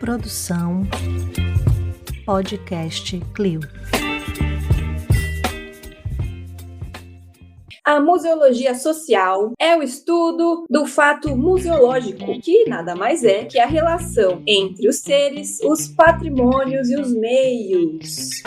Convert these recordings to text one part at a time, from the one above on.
Produção Podcast Clio. A museologia social é o estudo do fato museológico, que nada mais é que a relação entre os seres, os patrimônios e os meios.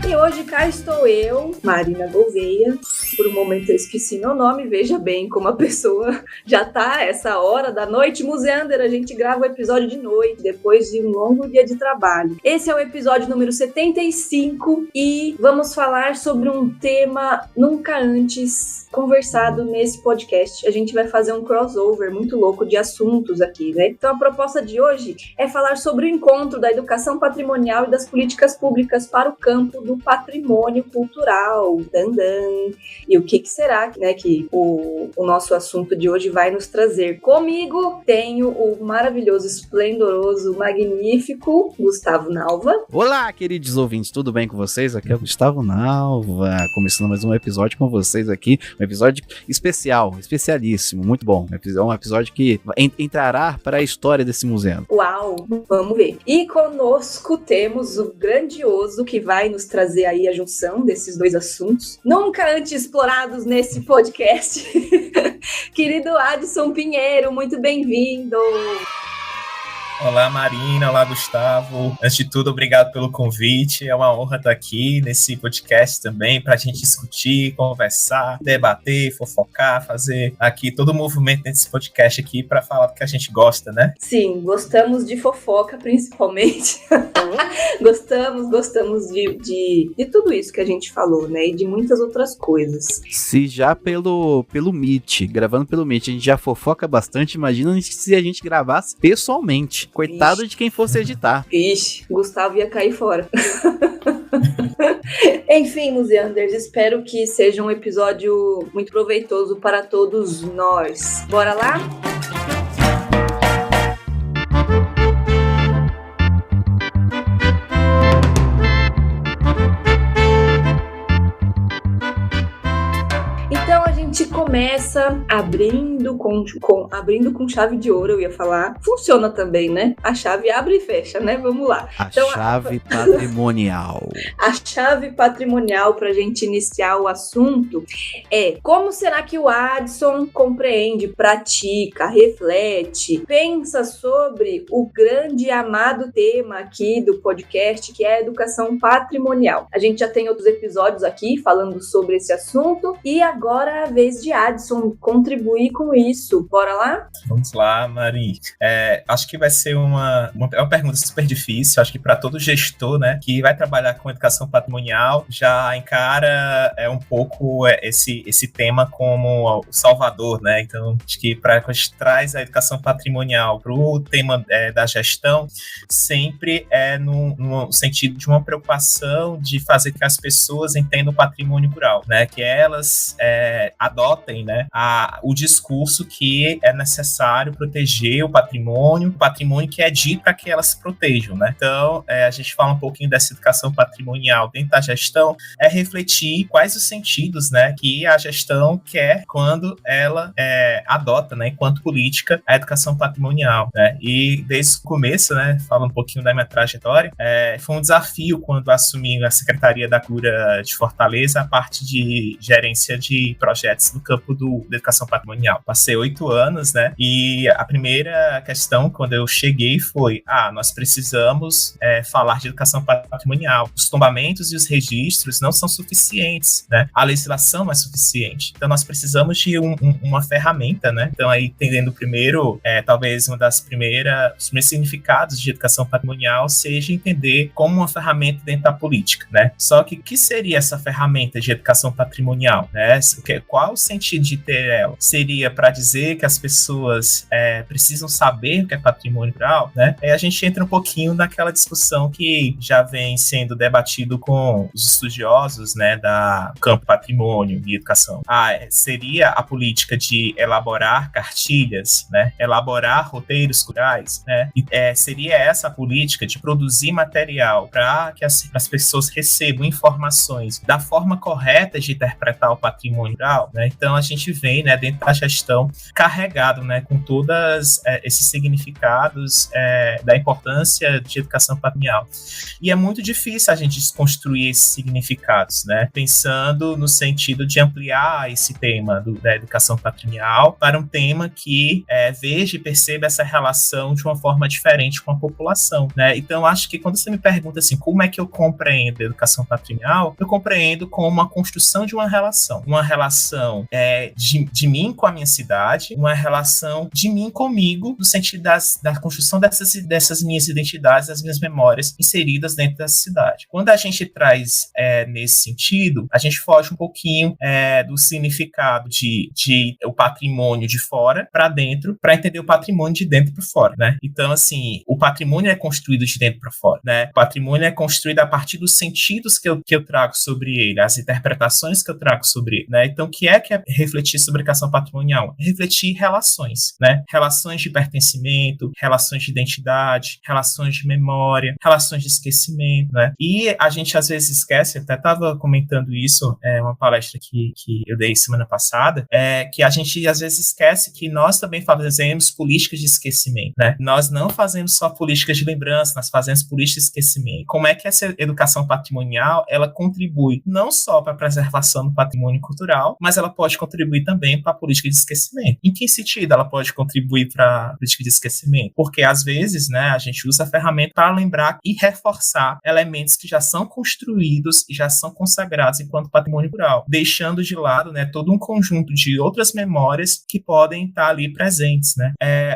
E hoje cá estou eu, Marina Gouveia. Por um momento eu esqueci meu nome, veja bem como a pessoa já tá essa hora da noite. Museander, a gente grava o episódio de noite, depois de um longo dia de trabalho. Esse é o episódio número 75 e vamos falar sobre um tema nunca antes conversado nesse podcast. A gente vai fazer um crossover muito louco de assuntos aqui, né? Então a proposta de hoje é falar sobre o encontro da educação patrimonial e das políticas públicas para o campo do patrimônio cultural. Dandan. E o que será, né, que o nosso assunto de hoje vai nos trazer? Comigo tenho o maravilhoso, esplendoroso, magnífico Gustavo Nalva. Olá, queridos ouvintes, tudo bem com vocês? Aqui é o Gustavo Nalva, começando mais um episódio com vocês aqui, um episódio especial, especialíssimo, muito bom. É um episódio que entrará para a história desse museu. Uau, vamos ver. E conosco temos o grandioso que vai nos trazer aí a junção desses dois assuntos, nunca antes explorados nesse podcast. Querido Adson Pinheiro, muito bem-vindo! Olá Marina, olá Gustavo. Antes de tudo, obrigado pelo convite. É uma honra estar aqui nesse podcast também para a gente discutir, conversar, debater, fofocar, fazer aqui todo o movimento nesse podcast aqui para falar do que a gente gosta, né? Sim, gostamos de fofoca principalmente. Gostamos de tudo isso que a gente falou, né? E de muitas outras coisas. Se já pelo Meet, gravando pelo Meet, a gente já fofoca bastante, imagina se a gente gravasse pessoalmente. Coitado de quem fosse editar. Ixi, Gustavo ia cair fora. Enfim, Museanders, espero que seja um episódio muito proveitoso para todos nós. Bora lá? Então a gente começa abrindo com chave de ouro, eu ia falar. Funciona também, né? A chave abre e fecha, né? Vamos lá. Chave patrimonial. A chave patrimonial para a gente iniciar o assunto é: como será que o Adson compreende, pratica, reflete, pensa sobre o grande e amado tema aqui do podcast, que é a educação patrimonial? A gente já tem outros episódios aqui falando sobre esse assunto e agora é a vez de Adson contribuir com isso. Bora lá? Vamos lá, Mari. Acho que vai ser uma pergunta super difícil. Acho que para todo gestor, né, que vai trabalhar com educação patrimonial, já encara um pouco esse tema como o salvador, né? Então, acho que quando a gente traz a educação patrimonial para o tema da gestão, sempre no sentido de uma preocupação de fazer que as pessoas entendam o patrimônio cultural, né? Que elas adotem, né, o discurso que é necessário proteger o patrimônio que é dito para que elas protejam, né? Então, a gente fala um pouquinho dessa educação patrimonial dentro da gestão, refletir quais os sentidos, né, que a gestão quer quando ela adota, né, enquanto política, a educação patrimonial, né? E desde o começo, né, falando um pouquinho da minha trajetória, foi um desafio quando assumi a Secretaria da Cultura de Fortaleza, a parte de gerência de projetos no campo da educação patrimonial. Passei 8 anos, né? E a primeira questão, quando eu cheguei, foi: nós precisamos falar de educação patrimonial. Os tombamentos e os registros não são suficientes, né? A legislação não é suficiente. Então, nós precisamos de uma ferramenta, né? Então, aí, entendendo primeiro, talvez os primeiros significados de educação patrimonial seja entender como uma ferramenta dentro da política, né? Só que o que seria essa ferramenta de educação patrimonial, né? Qual o sentido sentido de ter ela? Seria para dizer que as pessoas precisam saber o que é patrimônio cultural, né? Aí a gente entra um pouquinho naquela discussão que já vem sendo debatido com os estudiosos, né, da campo patrimônio e educação. Seria a política de elaborar cartilhas, né, elaborar roteiros culturais, né? Seria essa a política de produzir material para que as pessoas recebam informações da forma correta de interpretar o patrimônio cultural, né? Então a gente vem, né, dentro da gestão carregado, né, com todos esses significados da importância de educação patrimonial. E é muito difícil a gente desconstruir esses significados, né? Pensando no sentido de ampliar esse tema da educação patrimonial para um tema que veja e perceba essa relação de uma forma diferente com a população, né? Então, acho que quando você me pergunta assim, como é que eu compreendo a educação patrimonial, eu compreendo como a construção de uma relação de mim com a minha cidade, uma relação de mim comigo, no sentido da construção dessas minhas identidades, das minhas memórias inseridas dentro dessa cidade. Quando a gente traz nesse sentido, a gente foge um pouquinho do significado de o patrimônio de fora para dentro, para entender o patrimônio de dentro para fora, né? Então, assim, o patrimônio é construído de dentro para fora, né? O patrimônio é construído a partir dos sentidos que eu trago sobre ele, as interpretações que eu trago sobre ele, né? Então, o que é refletir sobre educação patrimonial? Refletir relações, né? Relações de pertencimento, relações de identidade, relações de memória, relações de esquecimento, né? E a gente às vezes esquece, até estava comentando isso, uma palestra que eu dei semana passada, que a gente às vezes esquece que nós também fazemos políticas de esquecimento, né? Nós não fazemos só políticas de lembrança, nós fazemos políticas de esquecimento. Como é que essa educação patrimonial, ela contribui não só para a preservação do patrimônio cultural, mas ela pode contribuir também para a política de esquecimento. Em que sentido ela pode contribuir para a política de esquecimento? Porque às vezes, né, a gente usa a ferramenta para lembrar e reforçar elementos que já são construídos e já são consagrados enquanto patrimônio cultural, deixando de lado, né, todo um conjunto de outras memórias que podem estar ali presentes, né?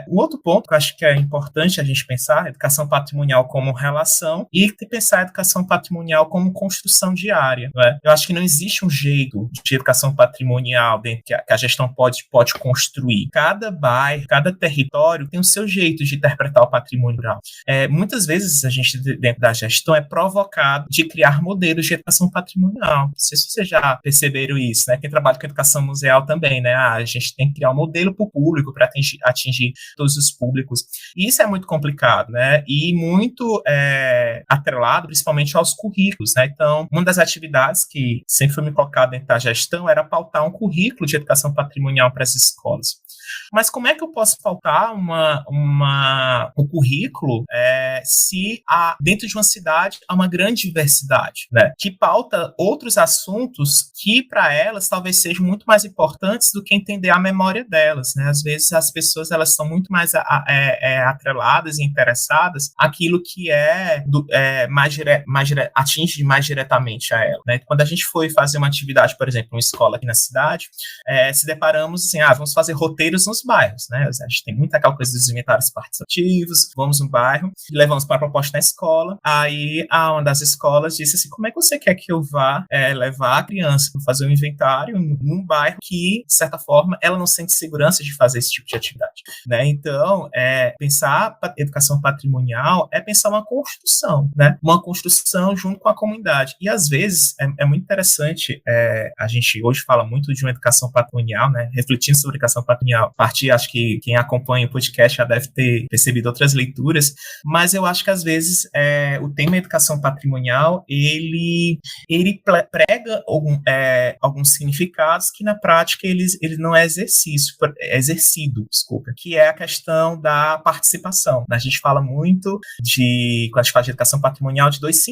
Um outro ponto que eu acho que é importante a gente pensar, a educação patrimonial como relação e pensar a educação patrimonial como construção diária, né? Eu acho que não existe um jeito de educação patrimonial dentro que a gestão pode construir. Cada bairro, cada território tem o seu jeito de interpretar o patrimônio rural. Muitas vezes a gente, dentro da gestão, é provocado de criar modelos de educação patrimonial. Não sei se vocês já perceberam isso, né? Quem trabalha com educação museal também, né? A gente tem que criar um modelo para o público, para atingir todos os públicos. E isso é muito complicado, né? E muito atrelado, principalmente aos currículos, né? Então, uma das atividades que sempre foi me colocada dentro da gestão era pautar um currículo de educação patrimonial para as escolas. Mas como é que eu posso pautar um currículo se dentro de uma cidade há uma grande diversidade, né? Que pauta outros assuntos que para elas talvez sejam muito mais importantes do que entender a memória delas, né? Às vezes as pessoas elas são muito mais atreladas e interessadas aquilo que atinge mais diretamente a ela, né? Quando a gente foi fazer uma atividade, por exemplo, uma escola aqui na cidade, se deparamos assim, vamos fazer roteiros nos bairros, né? A gente tem muita aquela coisa dos inventários participativos, vamos no bairro, levamos para a proposta na escola, aí uma das escolas disse assim, como é que você quer que eu vá levar a criança para fazer um inventário num bairro que, de certa forma, ela não sente segurança de fazer esse tipo de atividade, né? Então, pensar educação patrimonial é pensar uma construção, né? Uma construção junto com a comunidade. E, às vezes, é muito interessante, a gente hoje fala muito de uma educação patrimonial, né? Refletindo sobre educação patrimonial. A partir, acho que quem acompanha o podcast já deve ter percebido outras leituras, mas eu acho que, às vezes, o tema educação patrimonial, ele prega alguns significados que, na prática, ele não é exercido, que é a questão da participação. A gente fala muito quando a gente fala de educação patrimonial, de dois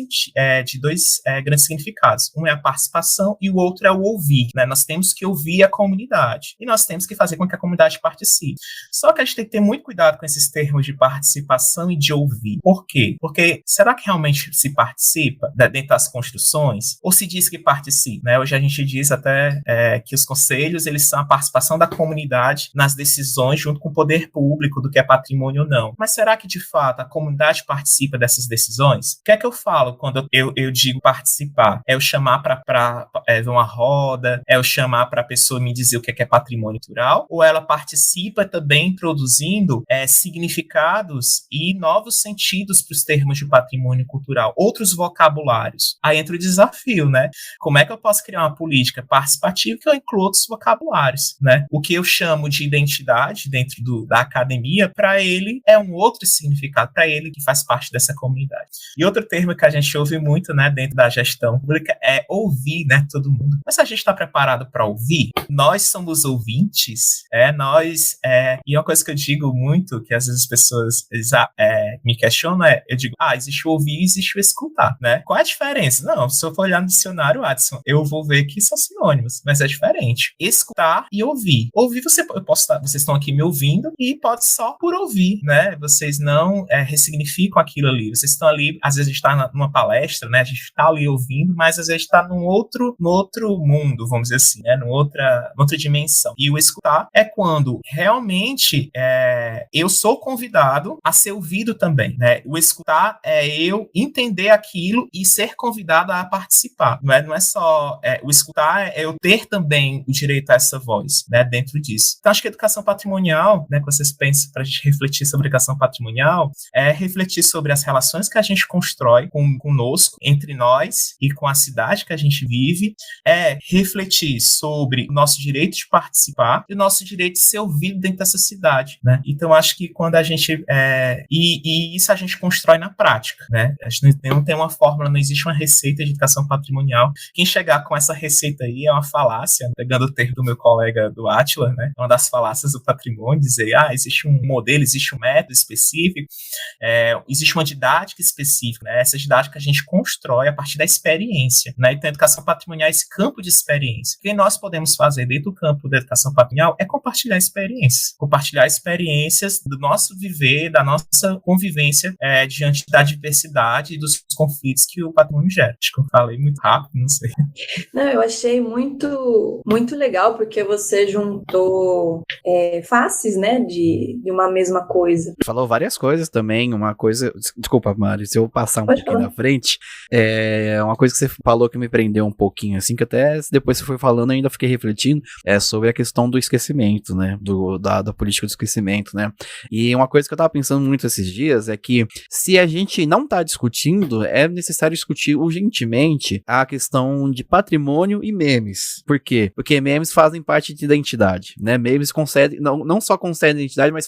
grandes significados. Um é a participação e o outro é o ouvir, né? Nós temos que ouvir a comunidade e nós temos que fazer com que a comunidade comunidade participe. Só que a gente tem que ter muito cuidado com esses termos de participação e de ouvir. Por quê? Porque será que realmente se participa dentro das construções? Ou se diz que participa? Né? Hoje a gente diz até que os conselhos, eles são a participação da comunidade nas decisões junto com o poder público do que é patrimônio ou não. Mas será que, de fato, a comunidade participa dessas decisões? O que é que eu falo quando eu digo participar? É eu chamar para ver uma roda? É eu chamar para a pessoa me dizer o que é patrimônio cultural? Ou ela participa também introduzindo significados e novos sentidos para os termos de patrimônio cultural, outros vocabulários? Aí entra o desafio, né? Como é que eu posso criar uma política participativa que eu inclua outros vocabulários, né? O que eu chamo de identidade dentro da academia, para ele é um outro significado, para ele que faz parte dessa comunidade. E outro termo que a gente ouve muito, né, dentro da gestão pública é ouvir, né, todo mundo. Mas a gente está preparado para ouvir? Nós somos ouvintes? E uma coisa que eu digo muito, que às vezes as pessoas me questionam, eu digo, existe o ouvir e existe o escutar, né? Qual é a diferença? Não, se eu for olhar no dicionário, Adson, eu vou ver que são sinônimos, mas é diferente. Escutar e ouvir. Ouvir, vocês estão aqui me ouvindo e pode ser só por ouvir, né? Vocês não ressignificam aquilo ali. Vocês estão ali, às vezes a gente está numa palestra, né? A gente está ali ouvindo, mas às vezes está num outro mundo, vamos dizer assim, né? Numa outra dimensão. E o escutar é quando realmente eu sou convidado a ser ouvido também, né? O escutar é eu entender aquilo e ser convidado a participar. Não é só... o escutar é eu ter também o direito a essa voz, né? Dentro disso. Então, acho que a educação patrimonial, né? Quando vocês pensam para a gente refletir sobre educação patrimonial, é refletir sobre as relações que a gente constrói conosco, entre nós e com a cidade que a gente vive, é refletir sobre o nosso direito de participar e o nosso direito de ser ouvido dentro dessa cidade, né? Então, acho que quando a gente... E isso a gente constrói na prática, né? A gente não tem uma fórmula, não existe uma receita de educação patrimonial. Quem chegar com essa receita aí é uma falácia, pegando o termo do meu colega do Átila, né? Uma das falácias do patrimônio, dizer, existe um modelo, existe um método específico, existe uma didática específica, né? Essa didática a gente constrói a partir da experiência, né? Então, a educação patrimonial é esse campo de experiência. O que nós podemos fazer dentro do campo da educação patrimonial é compartilhar experiências do nosso viver, da nossa convivência diante da diversidade e dos conflitos que o patrimônio gera. Acho que eu falei muito rápido, não sei. Não, eu achei muito, muito legal, porque você juntou faces, né, de uma mesma coisa. Falou várias coisas também, uma coisa... Desculpa, Mari, se eu passar pouquinho na frente, uma coisa que você falou que me prendeu um pouquinho, assim, que até depois você foi falando, eu ainda fiquei refletindo, sobre a questão do esquecimento, né, da política do esquecimento, né, e uma coisa que eu tava pensando muito esses dias é que se a gente não tá discutindo, é necessário discutir urgentemente a questão de patrimônio e memes. Por quê? Porque memes fazem parte de identidade, né, memes concedem, não só concedem identidade, mas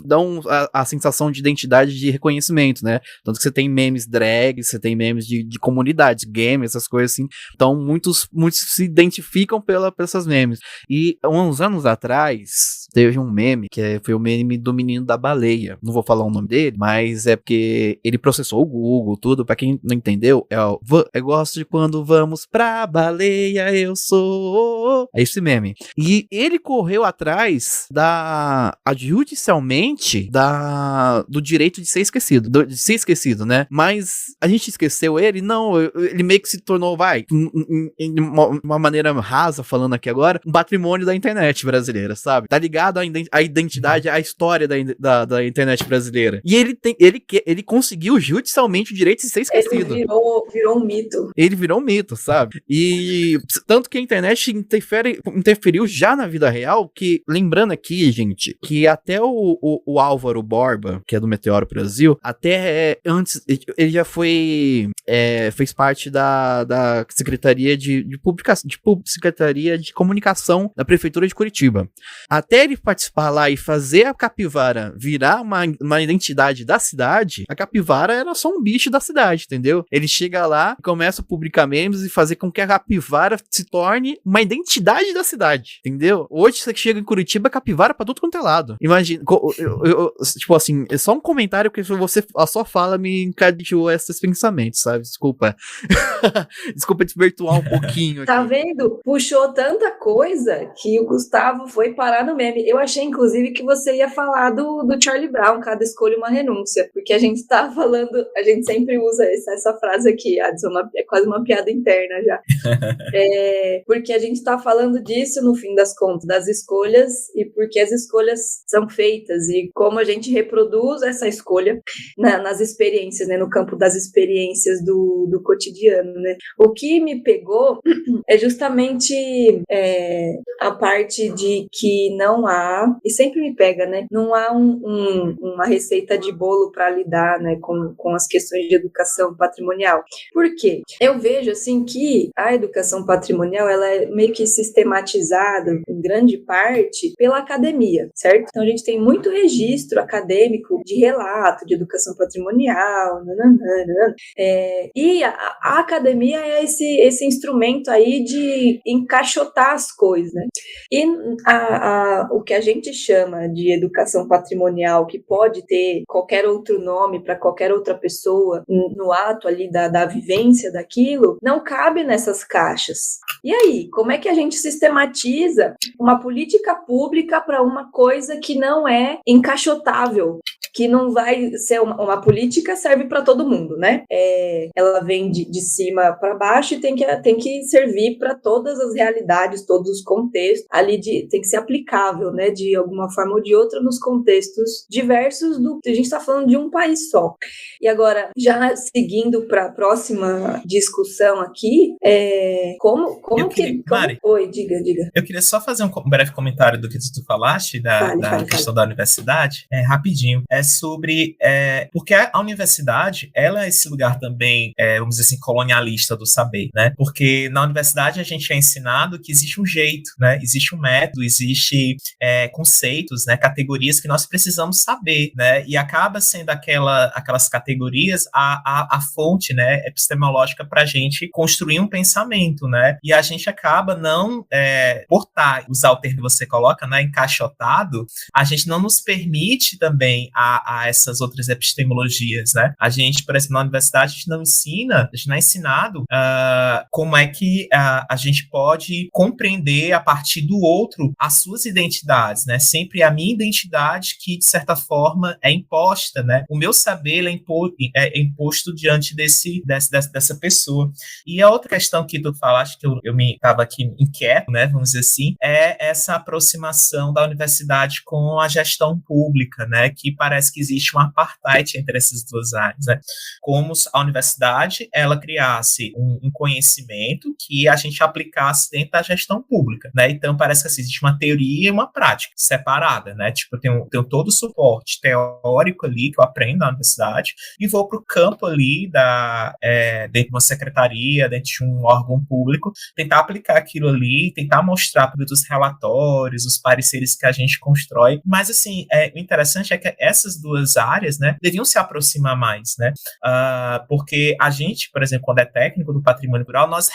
dão a sensação de identidade, de reconhecimento, né, tanto que você tem memes drag, você tem memes de comunidades, games, essas coisas assim, então muitos se identificam por essas memes. E uns anos atrás teve um meme, foi o meme do menino da baleia, não vou falar o nome dele, mas é porque ele processou o Google, tudo, pra quem não entendeu, eu gosto de quando vamos pra baleia, eu sou... É esse meme. E ele correu atrás judicialmente do direito de ser esquecido, né? Mas a gente esqueceu ele? Não, ele meio que se tornou, de uma maneira rasa, falando aqui agora, um patrimônio da internet brasileira, sabe? Tá ligado à identidade, à história da internet brasileira. E ele conseguiu judicialmente o direito de ser esquecido. Ele virou um mito. Ele virou um mito, sabe? E tanto que a internet interferiu já na vida real, que, lembrando aqui, gente, que até o Álvaro Borba, que é do Meteoro Brasil, até antes, ele já fez parte da Secretaria de Publicação, Secretaria de Comunicação da Prefeitura de Curitiba. Até ele participar lá e fazer a capivara virar uma identidade da cidade, a capivara era só um bicho da cidade, entendeu? Ele chega lá, começa a publicar memes e fazer com que a capivara se torne uma identidade da cidade, entendeu? Hoje você chega em Curitiba, a capivara pra tudo quanto é lado. Imagina, tipo assim, é só um comentário que a sua fala me encadeou esses pensamentos, sabe? Desculpa. Desculpa desvirtuar um pouquinho aqui. Tá vendo? Puxou tanta coisa que o Gustavo foi parar no meme. Eu achei, inclusive, que você ia falar do Charlie Brown, cada escolha uma renúncia, porque a gente tá falando, a gente sempre usa essa frase aqui, Adson, é quase uma piada interna já. Porque a gente tá falando disso, no fim das contas, das escolhas, e porque as escolhas são feitas, e como a gente reproduz essa escolha nas experiências, né, no campo das experiências do cotidiano, né. O que me pegou é justamente a parte de que não há, e sempre me pega, né, não há uma receita de bolo para lidar, né, com as questões de educação patrimonial. Por quê? Eu vejo, assim, que a educação patrimonial, ela é meio que sistematizada, em grande parte, pela academia, certo? Então, a gente tem muito registro acadêmico de relato de educação patrimonial, e a academia é esse instrumento aí de encaixotar as coisas, né? E o que a gente chama de educação patrimonial, que pode ter qualquer outro nome para qualquer outra pessoa no ato ali da vivência daquilo, não cabe nessas caixas. E aí, como é que a gente sistematiza uma política pública para uma coisa que não é encaixotável? Que não vai ser uma política, serve para todo mundo, né? Ela vem de cima para baixo e tem que servir para todas as realidades, todos os contextos, ali tem que ser aplicável, né? De alguma forma ou de outra nos contextos diversos a gente está falando de um país só. E agora, já seguindo para a próxima discussão aqui, Mari, Oi, diga. Eu queria só fazer um breve comentário do que tu falaste, da questão da universidade, rapidinho. É sobre... porque a universidade, ela é esse lugar também, vamos dizer assim, colonialista do saber, né? Porque na universidade a gente é ensinado que existe um jeito, né? Existe um método, existe conceitos, né? Categorias que nós precisamos saber, né? E acaba sendo aquelas categorias a fonte, né? Epistemológica para a gente construir um pensamento, né? E a gente acaba não, usar o termo que você coloca, né? Encaixotado, a gente não nos permite também a essas outras epistemologias, né? A gente, por exemplo, na universidade, a gente não é ensinado como é que a gente pode compreender a partir do outro as suas identidades, né? Sempre a minha identidade que, de certa forma, é imposta, né? O meu saber é imposto diante dessa pessoa. E a outra questão que tu falaste, que eu me estava aqui inquieto, né? Vamos dizer assim, é essa aproximação da universidade com a gestão pública, né? Que parece que existe um apartheid entre essas duas áreas, né? Como se a universidade, ela criasse um conhecimento que a gente aplicasse dentro da gestão pública, né? Então, parece que assim, existe uma teoria e uma prática separada, né? Tipo, eu tenho todo o suporte teórico ali que eu aprendo na universidade e vou para o campo ali dentro de uma secretaria, dentro de um órgão público, tentar aplicar aquilo ali, tentar mostrar para os relatórios, os pareceres que a gente constrói. Mas, assim, o interessante é que essas duas áreas, né, deviam se aproximar mais, né? Porque a gente, por exemplo, quando é técnico do patrimônio rural, nós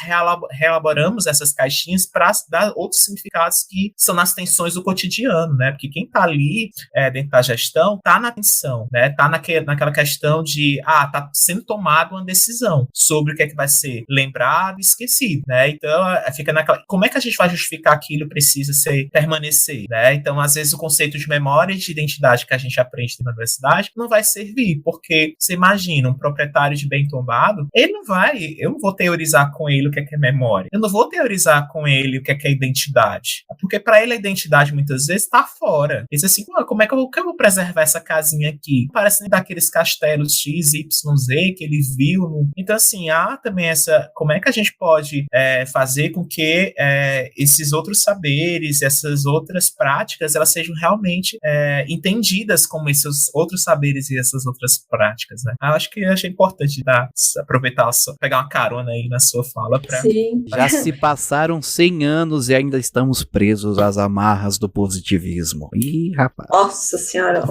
reelaboramos essas caixinhas para dar outros significados que são nas tensões do cotidiano, né? Porque quem está ali dentro da gestão está na tensão, né? Está naquela questão de está sendo tomada uma decisão sobre o que é que vai ser lembrado e esquecido, né? Então, fica naquela... Como é que a gente vai justificar aquilo precisa permanecer, né? Então, às vezes, o conceito de memória e de identidade que a gente aprende na universidade não vai servir, porque você imagina um proprietário de bem tombado, eu não vou teorizar com ele o que é memória, eu não vou teorizar com ele o que é identidade, porque para ele a identidade muitas vezes está fora. Ele diz assim, como é que eu vou preservar essa casinha aqui? Parece daqueles castelos X, Y, Z que ele viu. Então, assim, há também como é que a gente pode fazer com que esses outros saberes, essas outras práticas, elas sejam realmente entendidas como esses outros saberes e essas outras práticas, né? Eu acho que eu achei importante aproveitar, pegar uma carona aí na sua fala. Sim. Já se passaram 100 anos e ainda estamos presos às amarras do positivismo. Ih, rapaz. Nossa senhora.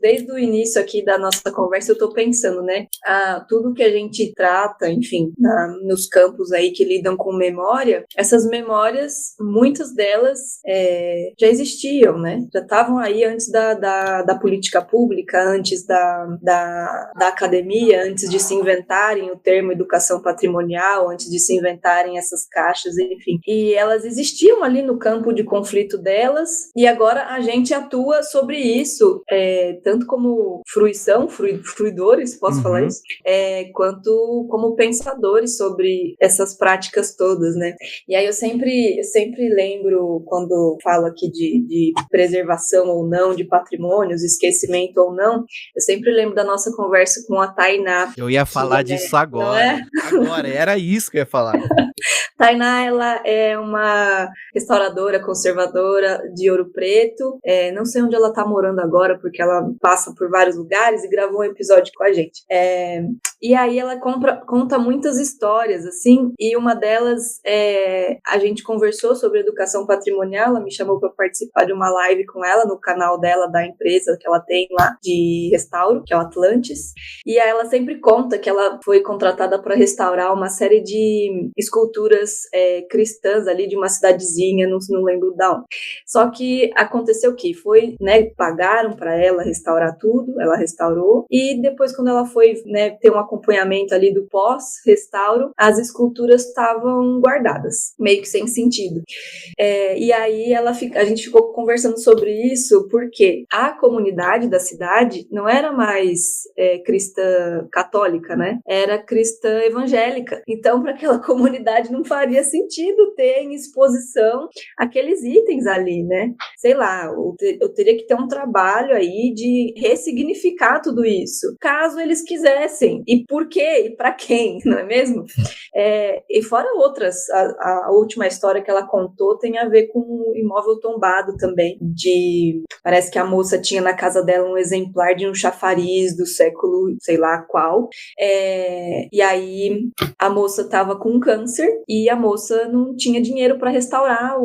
Desde o início aqui da nossa conversa, eu tô pensando, né? Tudo que a gente trata, enfim, nos campos aí que lidam com memória, essas memórias, muitas delas já existiam, né? Já estavam aí antes da política pública, antes da academia, antes de se inventarem o termo educação patrimonial, antes de se inventarem movimentarem essas caixas, enfim. E elas existiam ali no campo de conflito delas, e agora a gente atua sobre isso, tanto como fruidores, posso falar isso? Quanto como pensadores sobre essas práticas todas, né? E aí eu sempre lembro, quando falo aqui de preservação ou não de patrimônios, esquecimento ou não, eu sempre lembro da nossa conversa com a Tainá. Eu ia falar disso agora. Agora, era isso que eu ia falar. Tainá, ela é uma restauradora, conservadora de Ouro Preto. Não sei onde ela tá morando agora, porque ela passa por vários lugares e gravou um episódio com a gente. E aí ela conta muitas histórias, assim, e uma delas, a gente conversou sobre educação patrimonial, ela me chamou para participar de uma live com ela no canal dela, da empresa que ela tem lá de restauro, que é o Atlantis. E aí ela sempre conta que ela foi contratada para restaurar uma série de esculturas cristãs ali de uma cidadezinha, não lembro de onde. Só que aconteceu que foi, né, pagaram para ela restaurar tudo, ela restaurou, e depois quando ela foi, né, ter um acompanhamento ali do pós-restauro, as esculturas estavam guardadas, meio que sem sentido. E aí a gente ficou conversando sobre isso, porque a comunidade da cidade não era mais cristã católica, né? Era cristã evangélica. Então, para aquela comunidade não faria sentido ter em exposição aqueles itens ali, né? Sei lá, eu teria que ter um trabalho aí de ressignificar tudo isso, caso eles quisessem. E por quê? E para quem? Não é mesmo? E fora outras, a última história que ela contou tem a ver com um imóvel tombado também, parece que a moça tinha na casa dela um exemplar de um chafariz do século, sei lá qual, e aí a moça estava com câncer e a moça não tinha dinheiro para restaurar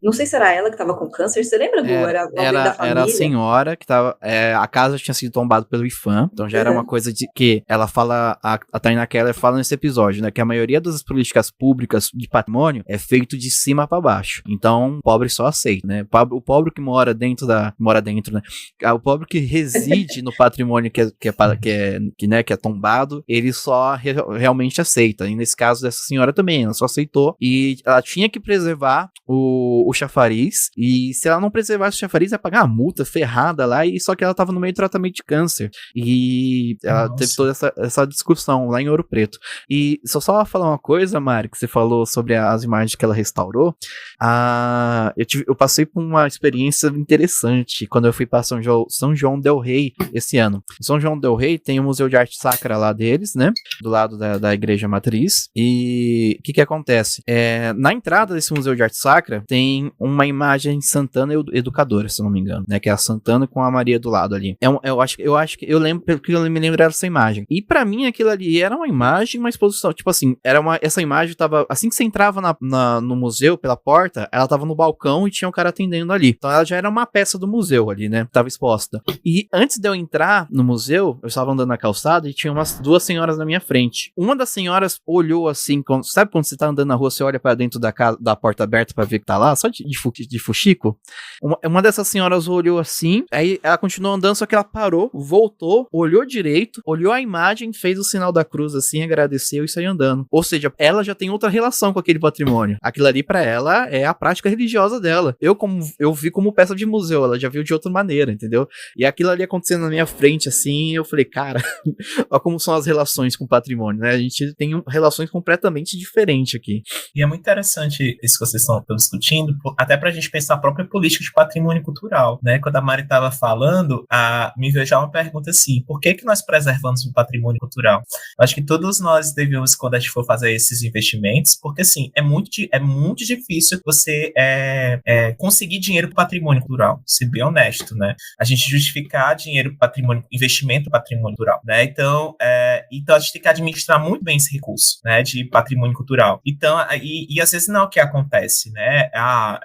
não sei se era ela que estava com câncer, você lembra, Gu? Era alguém da família? Era a senhora que estava, a casa tinha sido tombada pelo IFAM, então já era uma coisa de que ela fala, a Tainá Keller fala nesse episódio, né, que a maioria das políticas públicas de patrimônio é feito de cima para baixo, então o pobre só aceita, né, o pobre que mora dentro, né, o pobre que reside no patrimônio que é tombado, ele só realmente aceita, e nesse caso dessa senhora também, ela só aceitou, e ela tinha que preservar o chafariz, e se ela não preservasse o chafariz, ia pagar uma multa ferrada lá, e só que ela tava no meio de tratamento de câncer, e ela teve toda essa discussão lá em Ouro Preto. E só falar uma coisa, Mari, que você falou sobre as imagens que ela restaurou, eu passei por uma experiência interessante quando eu fui para São João del Rei esse ano. Em São João del Rei tem o Museu de Arte Sacra lá deles, né, do lado da igreja matriz, e o que acontece? Na entrada desse Museu de Arte Sacra tem uma imagem Santana educadora, se eu não me engano, né, que é a Santana com a Maria do lado ali. Eu acho que eu lembro, pelo que eu me lembro dessa imagem. E pra mim aquilo ali era uma imagem, uma exposição, tipo assim, essa imagem tava, assim que você entrava no museu pela porta, ela tava no balcão e tinha um cara atendendo ali. Então ela já era uma peça do museu ali, né, tava exposta. E antes de eu entrar no museu, eu estava andando na calçada e tinha duas senhoras na minha frente. Uma das senhoras olhou assim, sabe quando você tá andando na rua, você olha pra dentro da porta aberta pra ver que tá lá, só de fuxico? Uma dessas senhoras olhou assim, aí ela continuou andando, só que ela parou, voltou, olhou direito, olhou a imagem, fez o sinal da cruz assim, agradeceu e saiu andando. Ou seja, ela já tem outra relação com aquele patrimônio. Aquilo ali pra ela é a prática religiosa dela. Eu vi como peça de museu, ela já viu de outra maneira, entendeu? E aquilo ali acontecendo na minha frente assim, eu falei, cara, olha como são as relações com o patrimônio, né? A gente tem relações completamente diferentes aqui. E é muito interessante isso que vocês estão discutindo, até pra gente pensar a própria política de patrimônio cultural, né? Quando a Mari estava falando, me veio já uma pergunta assim, por que nós preservamos o patrimônio cultural? Eu acho que todos nós devemos, quando a gente for fazer esses investimentos, porque assim, é muito difícil você conseguir dinheiro para o patrimônio cultural, ser bem honesto, né? A gente justificar dinheiro para patrimônio, investimento para patrimônio cultural, né? Então a gente tem que administrar muito bem esse recurso, né? De patrimônio cultural. Então, e às vezes não é o que acontece, né?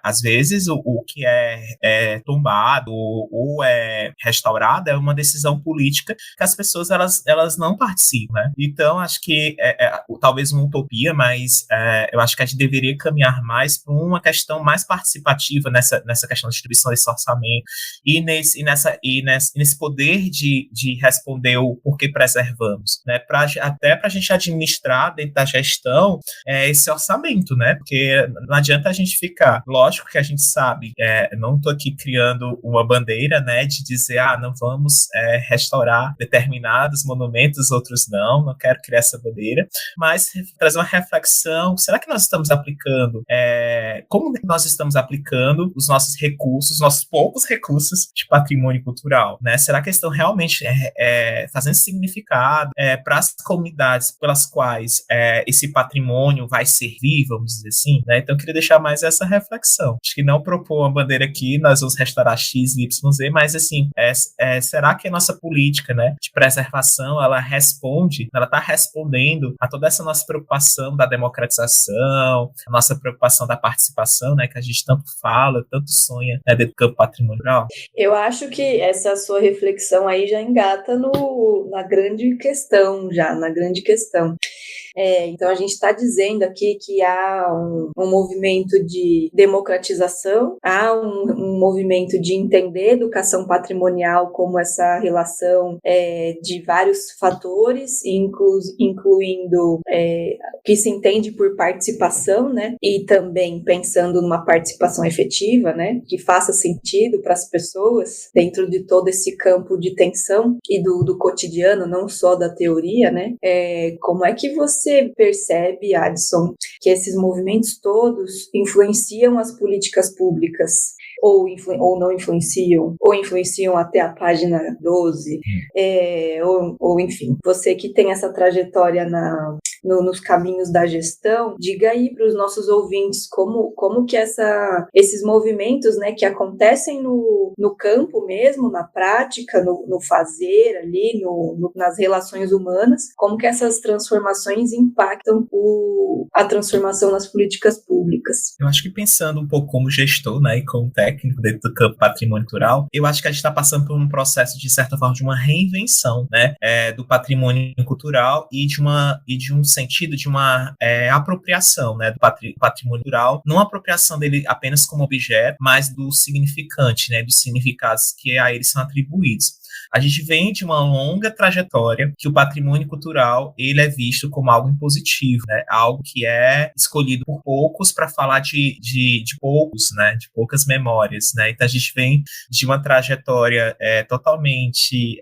Às vezes o que é tombado ou é restaurado é uma decisão política que as pessoas elas não participam, né? Então acho que talvez uma utopia, mas eu acho que a gente deveria caminhar mais para uma questão mais participativa nessa questão da distribuição desse orçamento e nesse poder de responder o porquê preservamos, né? né, até para a gente administrar dentro da gestão esse orçamento, né, porque não adianta a gente ficar, lógico que a gente sabe, não estou aqui criando uma bandeira, né, de dizer, não vamos restaurar determinados monumentos, outros não quero criar essa bandeira, mas trazer uma reflexão, será que nós estamos aplicando, como nós estamos aplicando os nossos recursos, nossos poucos recursos de patrimônio cultural, né, será que estão realmente fazendo significado para as comunidades pelas quais esse patrimônio vai servir, vamos dizer assim, né, então eu queria deixar mais essa reflexão, acho que não propor uma bandeira aqui, nós vamos restaurar X, Y, Z, mas assim, será que a nossa política, né, de preservação, ela está respondendo a toda essa nossa preocupação da democratização, a nossa preocupação da participação, né, que a gente tanto fala, tanto sonha, né, dentro do campo patrimonial? Eu acho que essa sua reflexão aí já engata na grande questão. Então a gente está dizendo aqui que há um movimento de democratização, há um movimento de entender educação patrimonial como essa relação de vários fatores, incluindo o que se entende por participação, né? E também pensando numa participação efetiva, né? Que faça sentido para as pessoas dentro de todo esse campo de tensão e do cotidiano, não só da teoria, né? Como é que você percebe, Adson, que esses movimentos todos influenciam as políticas públicas? Ou não influenciam, ou influenciam até a página 12, ou enfim, você que tem essa trajetória nos caminhos da gestão, diga aí para os nossos ouvintes como que esses movimentos, né, que acontecem no campo mesmo, na prática, no fazer ali, nas relações humanas, como que essas transformações impactam a transformação nas políticas públicas. Eu acho que pensando um pouco como gestor, né, e como técnico dentro do campo patrimônio cultural, eu acho que a gente está passando por um processo, de certa forma, de uma reinvenção, né, do patrimônio cultural e de um sentido de uma apropriação, né, do patrimônio cultural, não apropriação dele apenas como objeto, mas do significante, né, dos significados que a eles são atribuídos. A gente vem de uma longa trajetória que o patrimônio cultural ele é visto como algo impositivo, né? Algo que é escolhido por poucos para falar de poucos, né? De poucas memórias, né? Então a gente vem de uma trajetória totalmente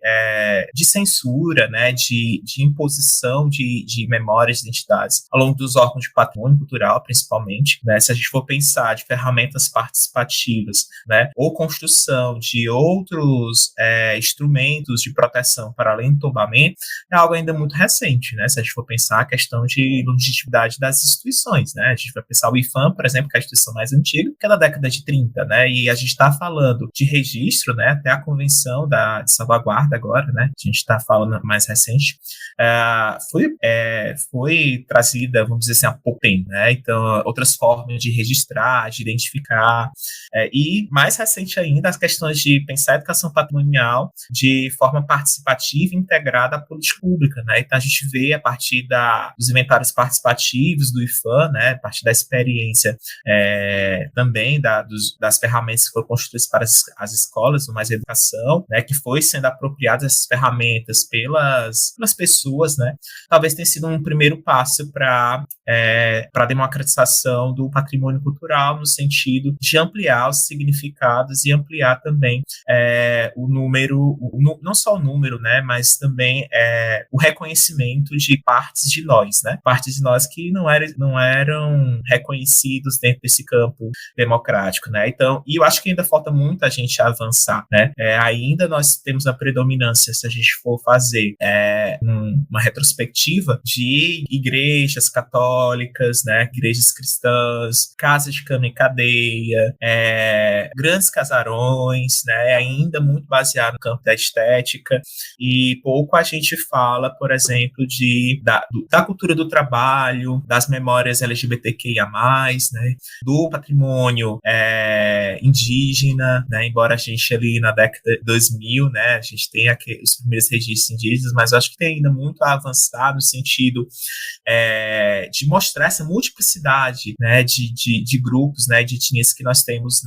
de censura, né? De imposição de memórias, de identidades ao longo dos órgãos de patrimônio cultural, principalmente, né? Se a gente for pensar de ferramentas participativas, né? Ou construção de outros instrumentos de proteção para além do tombamento, é algo ainda muito recente, né? Se a gente for pensar a questão de legitimidade das instituições, né? A gente vai pensar o IPHAN, por exemplo, que é a instituição mais antiga, que é da década de 30, né? E a gente está falando de registro, né? Até a Convenção de Salvaguarda agora, né? A gente está falando mais recente, foi trazida, vamos dizer assim, há pouco tempo, né? Então, outras formas de registrar, de identificar, e mais recente ainda, as questões de pensar a educação patrimonial de forma participativa e integrada à política pública, né? Então a gente vê a partir dos inventários participativos do IPHAN, né? A partir da experiência também das ferramentas que foram construídas para as escolas, no Mais Educação, né? Que foi sendo apropriadas essas ferramentas pelas pessoas, né? Talvez tenha sido um primeiro passo para a democratização do patrimônio cultural, no sentido de ampliar os significados e ampliar também o número, não só o número, né, mas também o reconhecimento de partes de nós, né, partes de nós que não eram reconhecidos dentro desse campo democrático, né, então, e eu acho que ainda falta muito a gente avançar, né, ainda nós temos a predominância, se a gente for fazer uma retrospectiva de igrejas católicas, né, igrejas cristãs, casas de cama e cadeia, grandes casarões, né, ainda muito baseado no campo da estética, e pouco a gente fala, por exemplo, da cultura do trabalho, das memórias LGBTQIA+, né, do patrimônio indígena, né, embora a gente ali na década de 2000, né, a gente tenha os primeiros registros indígenas, mas eu acho que tem ainda muito a avançar no sentido de mostrar essa multiplicidade, né, de grupos, né, de etnias que nós temos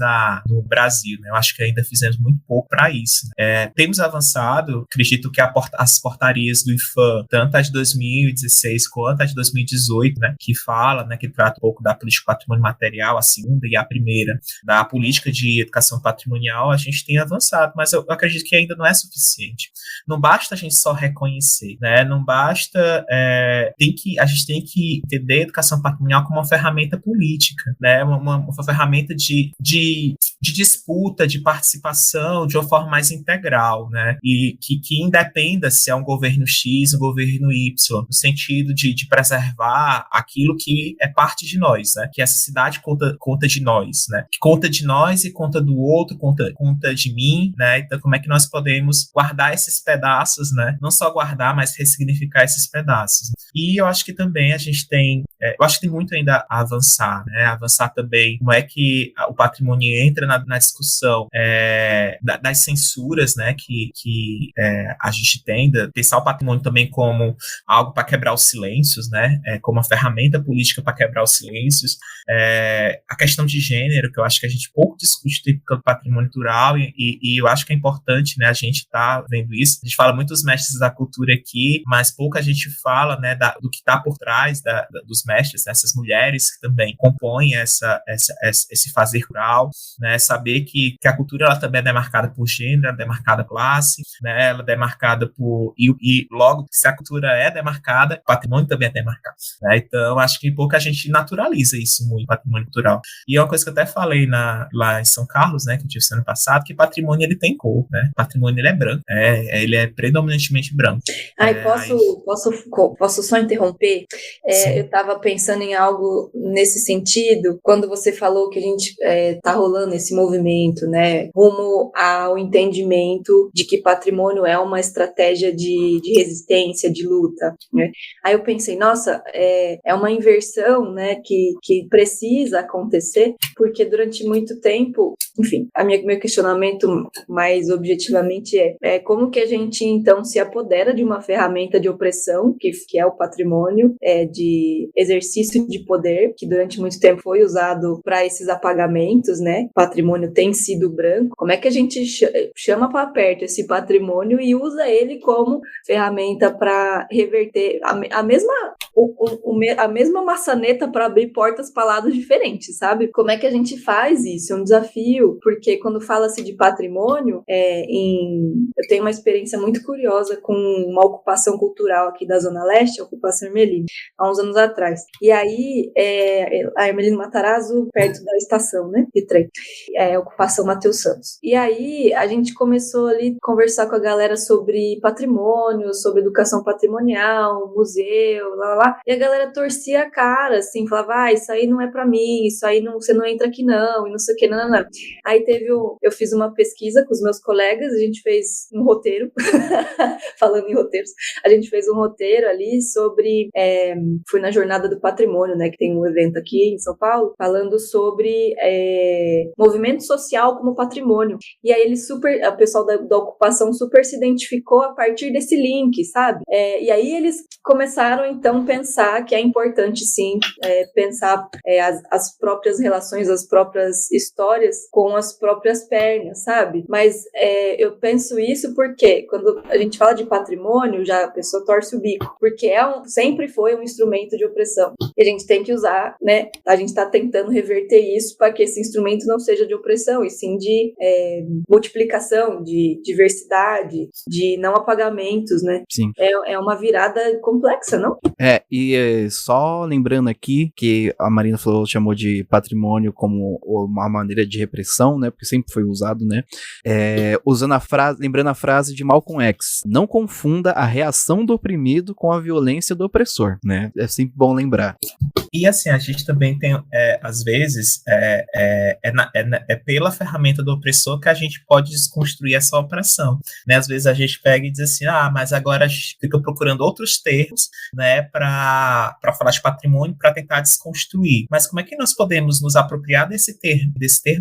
no Brasil, né, eu acho que ainda fizemos muito pouco para isso, né. Temos avançado. Acredito que as portarias do IFAM, tanto a de 2016 quanto a de 2018, né, que fala, né, que trata um pouco da política de patrimônio material, a segunda e a primeira, da política de educação patrimonial, a gente tem avançado, mas eu acredito que ainda não é suficiente. Não basta a gente só reconhecer, né, não basta, a gente tem que entender a educação patrimonial como uma ferramenta política, né, uma ferramenta de disputa, de participação, de uma forma mais integral, né, e que independa se é um governo X, um governo Y, no sentido de preservar aquilo que é parte de nós, né, que essa cidade conta de nós, né, que conta de nós e conta do outro, conta de mim, né, então como é que nós podemos guardar esses pedaços, né, não só guardar, mas ressignificar esses pedaços. E eu acho que também a gente tem, eu acho que tem muito ainda a avançar, né, avançar também como é que o patrimônio entra na discussão das censuras, né, que a gente tem, pensar o patrimônio também como algo para quebrar os silêncios, né, como uma ferramenta política para quebrar os silêncios, a questão de gênero, que eu acho que a gente pouco discute do patrimônio cultural, e eu acho que é importante, né, a gente tá vendo isso. A gente fala muito dos mestres da cultura aqui, mas pouco a gente fala, né, do que está por trás dos mestres, dessas mulheres que também compõem esse fazer cultural, né, saber que a cultura ela também é demarcada por gênero, ela é demarcada por classe, né, ela é demarcada por... E logo, se a cultura é demarcada, o patrimônio também é demarcado, né? Então, acho que pouco a gente naturaliza isso muito, patrimônio cultural. E é uma coisa que eu até falei lá em São Carlos, né, que eu tive ano passado, que patrimônio ele tem cor, né? Patrimônio ele é branco, ele é predominantemente branco. Posso só interromper? Eu estava pensando em algo nesse sentido, quando você falou que a gente tá rolando esse movimento, né, rumo ao entendimento de que patrimônio é uma estratégia de resistência, de luta, né? Aí eu pensei, nossa, é uma inversão, né, que precisa acontecer, porque durante muito tempo, enfim, meu questionamento mais objetivamente como que a gente então se apodera de uma ferramenta de opressão, que é o patrimônio, de exercício de poder, que durante muito tempo foi usado para esses apagamentos, né? O patrimônio tem sido branco. Como é que a gente chama para perto esse patrimônio e usa ele como ferramenta para reverter a mesma maçaneta para abrir portas para lados diferentes, sabe? Como é que a gente faz isso? É um desafio, porque quando fala-se de patrimônio, eu tenho uma experiência muito curiosa com uma ocupação cultural aqui da Zona Leste, a ocupação Hermelino, há uns anos atrás. E aí, a Hermelino Matarazzo, perto da estação, né, de trem, a ocupação Matheus Santos. E aí, a gente começou ali a conversar com a galera sobre patrimônio, sobre educação patrimonial, museu, lá, e a galera torcia a cara, assim, falava, isso aí não é pra mim, isso aí não, você não entra aqui não, e não sei o que, não. Aí eu fiz uma pesquisa com os meus colegas, a gente fez um roteiro, falando em roteiros, a gente fez um roteiro ali sobre, fui na Jornada do Patrimônio, né, que tem um evento aqui em São Paulo, falando sobre movimento social como patrimônio. E aí o pessoal da ocupação super se identificou a partir desse link, sabe? E aí eles começaram, então, pensar que é importante, sim, pensar as próprias relações, as próprias histórias com as próprias pernas, sabe? Mas eu penso isso porque quando a gente fala de patrimônio, já a pessoa torce o bico, porque sempre foi um instrumento de opressão. E a gente tem que usar, né? A gente está tentando reverter isso para que esse instrumento não seja de opressão, e sim de multiplicação, de diversidade, de não apagamentos, né? Sim. É uma virada complexa, não? Só lembrando aqui que a Marina chamou de patrimônio como uma maneira de repressão, né? Porque sempre foi usado, né? Lembrando a frase de Malcolm X: não confunda a reação do oprimido com a violência do opressor, né? É sempre bom lembrar. E assim, a gente também tem, às vezes, pela ferramenta do opressor que a gente pode desconstruir essa opressão, né? Às vezes a gente pega e diz assim, mas agora a gente fica procurando outros termos, né, para falar de patrimônio, para tentar desconstruir. Mas como é que nós podemos nos apropriar desse termo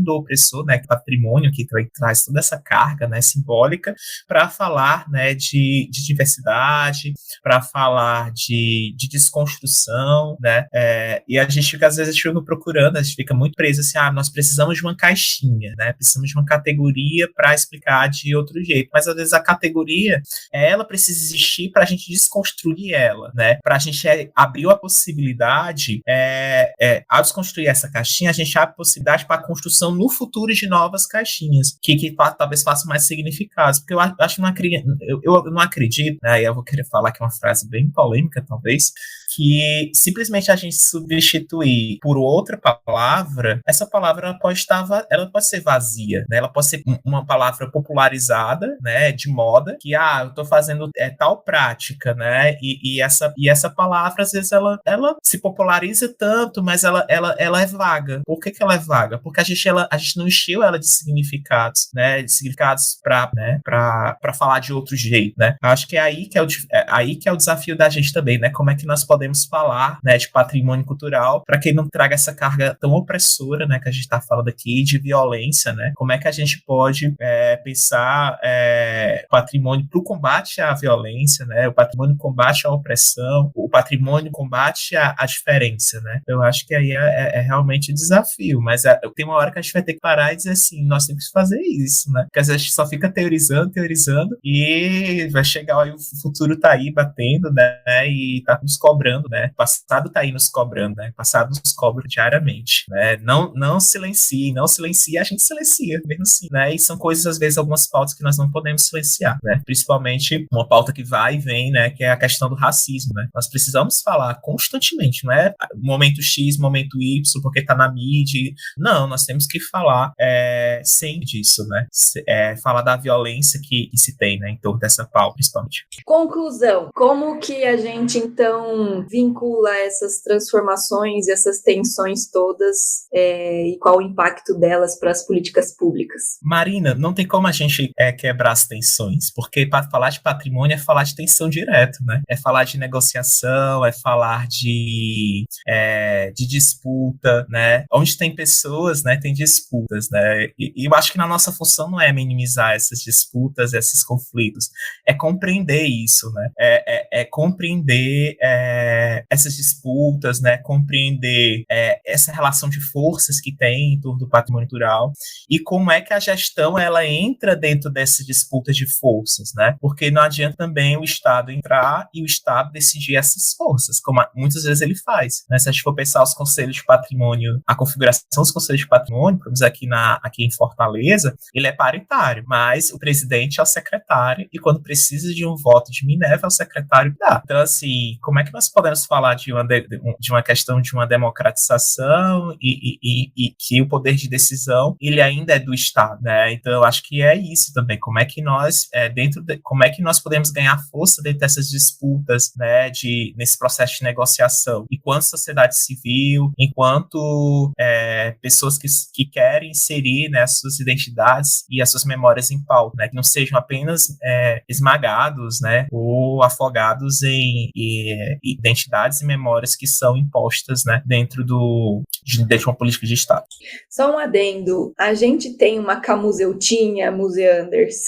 do opressor, né, patrimônio, que traz toda essa carga, né, simbólica, para falar, né, de diversidade, para falar de desconstrução, né, E a gente fica, às vezes, procurando, a gente fica muito preso assim, nós precisamos de uma caixinha, né? Precisamos de uma categoria para explicar de outro jeito. Mas, às vezes, a categoria, ela precisa existir para a gente desconstruir ela, né? Para a gente abrir a possibilidade, ao desconstruir essa caixinha, a gente abre a possibilidade para a construção no futuro de novas caixinhas, que talvez façam mais significados. Porque eu acho que eu não acredito, né? Eu vou querer falar aqui uma frase bem polêmica, talvez, que simplesmente a gente substituir por outra palavra, essa palavra ela pode ser vazia, né? Ela pode ser uma palavra popularizada, né? De moda, que eu tô fazendo tal prática, né? E essa palavra, às vezes, ela se populariza tanto, mas ela é vaga. Por que ela é vaga? Porque a gente não encheu ela de significados, né? De significados para falar de outro jeito, né? Acho que é aí que é o desafio da gente também, né? Como é que nós podemos falar, né, de patrimônio cultural para que não traga essa carga tão opressora, né, que a gente está falando aqui, de violência, né? Como é que a gente pode pensar patrimônio para o combate à violência, né? O patrimônio combate à opressão, o patrimônio combate à diferença, né? Eu acho que aí é realmente desafio, mas tem uma hora que a gente vai ter que parar e dizer assim, nós temos que fazer isso, né? Porque às vezes a gente só fica teorizando e vai chegar aí, o futuro tá aí batendo, né? E tá nos cobrando, né? O passado tá aí nos cobrando, né? O passado nos cobra diariamente, né? Não silencie, a gente silencia, mesmo assim, né? E são coisas, às vezes, algumas pautas que nós não podemos silenciar, né? Principalmente uma pauta que vai e vem, né? Que é a questão do racismo, né? Nós precisamos falar constantemente, não é momento X, momento Y, porque tá na mídia. Não, nós temos que falar sempre disso, né? Falar da violência que se tem, né? Em torno dessa pauta, principalmente. Conclusão. Como que a gente, então, vincula essas transformações e essas tensões todas e qual o impacto delas para as políticas públicas? Marina, não tem como a gente quebrar as tensões, porque para falar de patrimônio é falar de tensão direto, né? É falar de negociação, é falar de disputa, né? Onde tem pessoas, né, tem disputas, né? E eu acho que na nossa função não é minimizar essas disputas, esses conflitos, é compreender isso, né? É compreender essas disputas, né? Compreender essa relação de forças que tem em torno do patrimônio cultural e como é que a gestão ela entra dentro dessa disputa de forças, né? Porque não adianta também o Estado entrar e o Estado decidir essas forças, como muitas vezes ele faz, né? Se a gente for pensar os conselhos de patrimônio, a configuração dos conselhos de patrimônio, vamos aqui em Fortaleza, ele é paritário, mas o presidente é o secretário e quando precisa de um voto de Minerva é o secretário que dá. Então, assim, como é que nós podemos falar de uma questão de uma democratização e que o poder de decisão ele ainda é do Estado, né? Então, eu acho que é isso também. Como é que nós como é que nós podemos ganhar força dentro dessas disputas, né? Nesse processo de negociação? Enquanto sociedade civil, enquanto pessoas que querem inserir, né, as suas identidades e as suas memórias em pauta, né? Que não sejam apenas esmagados, né? Ou afogados em identidades e memórias que são impostas, né, dentro de uma política de Estado. Só um adendo, a gente tem uma camuseutinha, museanders,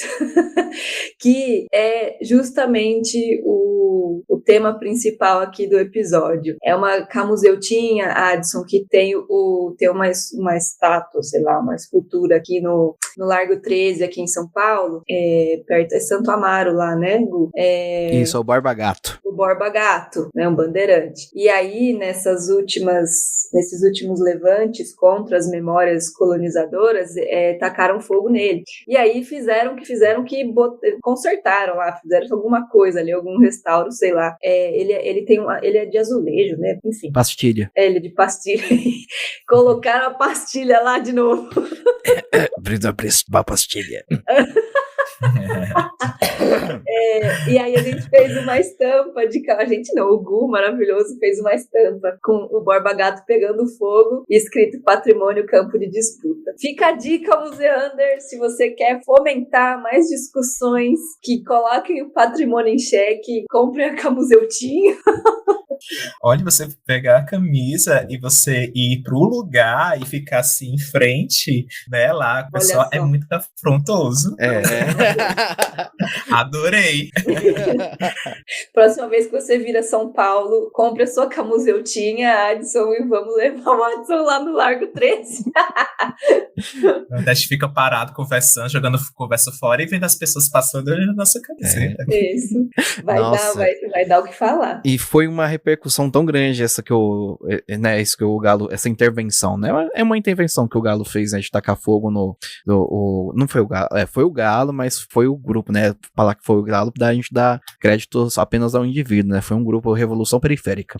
que é justamente o tema principal aqui do episódio. É uma camuseutinha, Adson, que tem uma estátua, sei lá, uma escultura aqui no Largo 13, aqui em São Paulo, perto, Santo Amaro lá, né, Gu? Isso, é o Borba Gato. O Borba Gato, né, um bandeirante. E aí, nesses últimos levantes contra as memórias colonizadoras, tacaram fogo nele. E aí fizeram consertaram lá, fizeram alguma coisa ali, algum restauro, sei lá. Ele é de azulejo, né? Enfim. Pastilha. Ele é de pastilha. Colocaram a pastilha lá de novo. Brisa uma pastilha. E aí a gente fez uma estampa o Gu maravilhoso fez uma estampa com o Borba Gato pegando fogo e escrito Patrimônio Campo de Disputa. Fica a dica, museander, se você quer fomentar mais discussões que coloquem o patrimônio em xeque, compre a Camuseutinho. Olha, você pegar a camisa e você ir pro lugar e ficar assim em frente, né, lá, o pessoal é muito afrontoso. Adorei. Próxima vez que você vir a São Paulo, compre a sua camuseutinha, Adson, e vamos levar o Adson lá no Largo 13. A gente fica parado, conversando, jogando conversa fora e vendo as pessoas passando olhando a nossa camiseta. Isso. Vai dar o que falar. E foi uma repercussão tão grande essa que né, isso que o Galo, essa intervenção, né? É uma intervenção que o Galo fez, né, de tacar fogo não foi o Galo, foi o Galo, mas foi o grupo, né? Falar que foi o Galo, a gente dá crédito apenas ao indivíduo, né? Foi um grupo Revolução Periférica.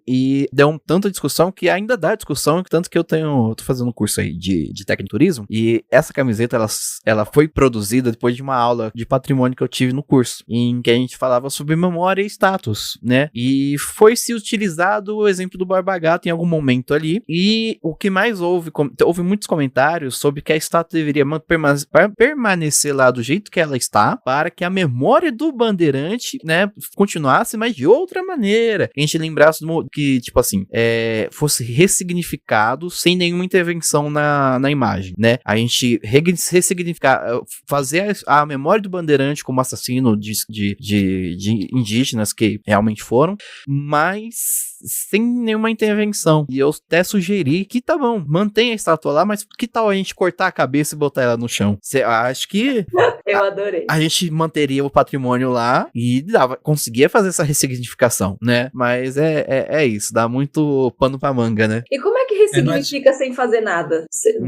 E deu tanta discussão que ainda dá discussão, tanto que eu tô fazendo um curso aí de tecnoturismo, e essa camiseta, ela foi produzida depois de uma aula de patrimônio que eu tive no curso, em que a gente falava sobre memória e status, né? E foi-se utilizado o exemplo do Borba Gato em algum momento ali, e o que mais houve muitos comentários sobre que a estátua deveria permanecer lá do jeito que ela está, para que a memória do bandeirante, né, continuasse, mas de outra maneira. A gente lembrasse que, tipo assim, fosse ressignificado sem nenhuma intervenção na imagem, né? A gente ressignificar, fazer a memória do bandeirante como assassino de indígenas que realmente foram, mas sem nenhuma intervenção. E eu até sugeri que tá bom, mantenha a estátua lá, mas que tal a gente cortar a cabeça e botar ela no chão? Acho que eu adorei. A gente manteria o patrimônio lá e conseguia fazer essa ressignificação, né? Mas é isso, dá muito pano pra manga, né? E como é que ressignifica sem fazer nada?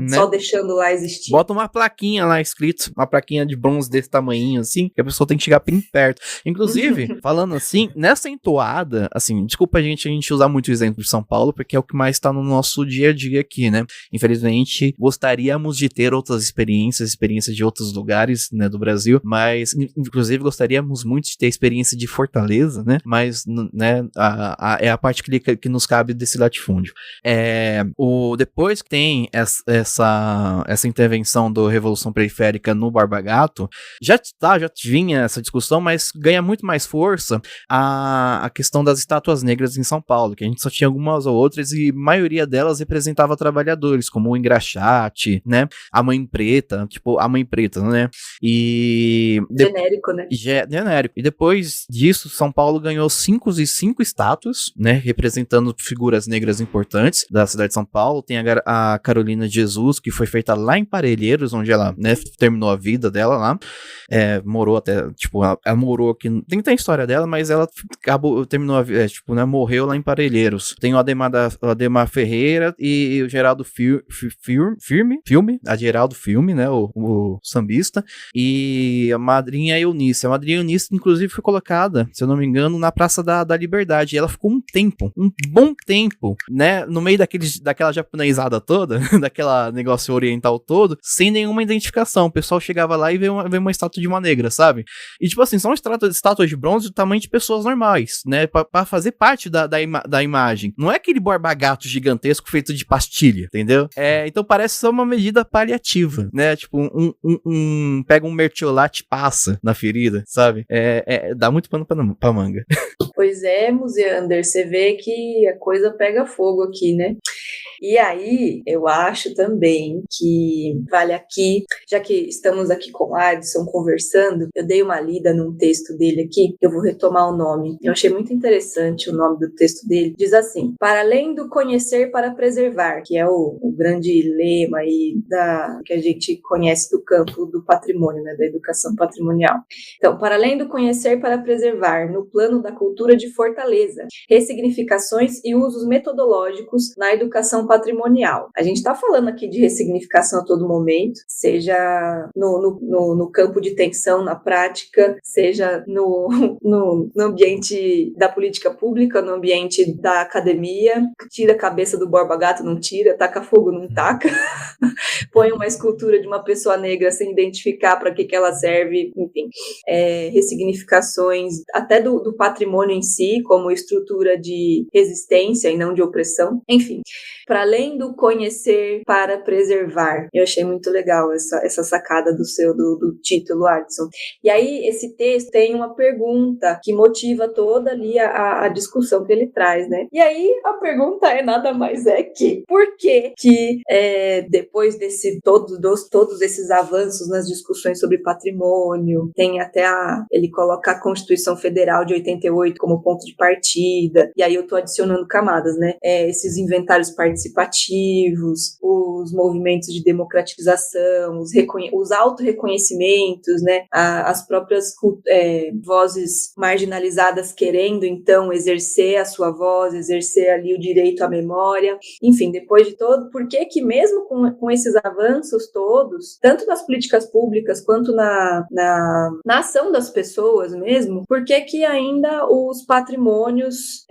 Só Né? deixando lá existir? Bota uma plaquinha lá escrito, uma plaquinha de bronze desse tamanhinho, assim, que a pessoa tem que chegar bem perto. Inclusive, falando assim, nessa entoada, assim, desculpa a gente usar muito o exemplo de São Paulo, porque é o que mais tá no nosso dia a dia aqui, né? Infelizmente, gostaríamos de ter outras experiências de outros lugares, né, do Brasil, mas, inclusive, gostaríamos muito de ter a experiência de Fortaleza, né? Mas, né, é a parte que nos cabe desse latifúndio. Depois que tem essa intervenção da Revolução Periférica no Borba Gato, já vinha essa discussão, mas ganha muito mais força a questão das estátuas negras em São Paulo, que a gente só tinha algumas ou outras e a maioria delas representava trabalhadores, como o engraxate, né? A Mãe Preta, né? E... Genérico, né? Genérico. E depois disso, São Paulo ganhou 5 estátuas, né? Representando figuras negras importantes da cidade de São Paulo. Tem a Carolina de Jesus, que foi feita lá em Parelheiros, onde ela, né, terminou a vida dela lá. Morou até, ela morou aqui. Tem a história dela, mas ela terminou a vida, né, morreu lá em Parelheiros. Tem o Ademar Ferreira e o Geraldo a Geraldo Filme, né, o sambista, e a Madrinha Eunice. A Madrinha Eunice, inclusive, foi colocada, se eu não me engano, na Praça da Liberdade. E ela ficou um bom tempo, né, no meio daquela japonesada toda, daquela negócio oriental todo, sem nenhuma identificação. O pessoal chegava lá e vê uma estátua de uma negra, sabe? E, são estátuas de bronze do tamanho de pessoas normais, né, pra fazer parte da imagem. Não é aquele Borba Gato gigantesco feito de pastilha, entendeu? Então parece só uma medida paliativa, né? Pega um mertiolate e passa na ferida, sabe? Dá muito pano pra manga. Pois é, Museander, você vê que a coisa pega fogo aqui, né? E aí, eu acho também que vale aqui, já que estamos aqui com o Adson conversando, eu dei uma lida num texto dele aqui, eu vou retomar o nome. Eu achei muito interessante o nome do texto dele. Diz assim: para além do conhecer para preservar, que é o grande lema aí que a gente conhece do campo do patrimônio, né, da educação patrimonial. Então, para além do conhecer para preservar, no plano da cultura de Fortaleza, ressignificações e usos metodológicos na educação patrimonial. A gente está falando aqui de ressignificação a todo momento, seja no campo de tensão, na prática, seja no ambiente da política pública, no ambiente da academia. Tira a cabeça do Borba Gato, não tira, taca fogo, não taca. Põe uma escultura de uma pessoa negra sem identificar para que ela serve, enfim. Ressignificações até do patrimônio em si, como estrutura de resistência e não de opressão. Enfim, para além do conhecer, para preservar. Eu achei muito legal essa sacada do título, Adson. E aí, esse texto tem uma pergunta que motiva toda ali a discussão que ele traz, né? E aí, a pergunta é nada mais por que depois todos esses avanços nas discussões sobre patrimônio, tem até ele coloca a Constituição Federal de 88 como ponto de partida, e aí eu tô adicionando camadas, né? Esses inventários participativos, os movimentos de democratização, os autorreconhecimentos, né? As próprias vozes marginalizadas querendo, então, exercer a sua voz, exercer ali o direito à memória. Enfim, depois de todo, por que mesmo com esses avanços todos, tanto nas políticas públicas quanto na ação das pessoas mesmo, por que ainda os patrimônios,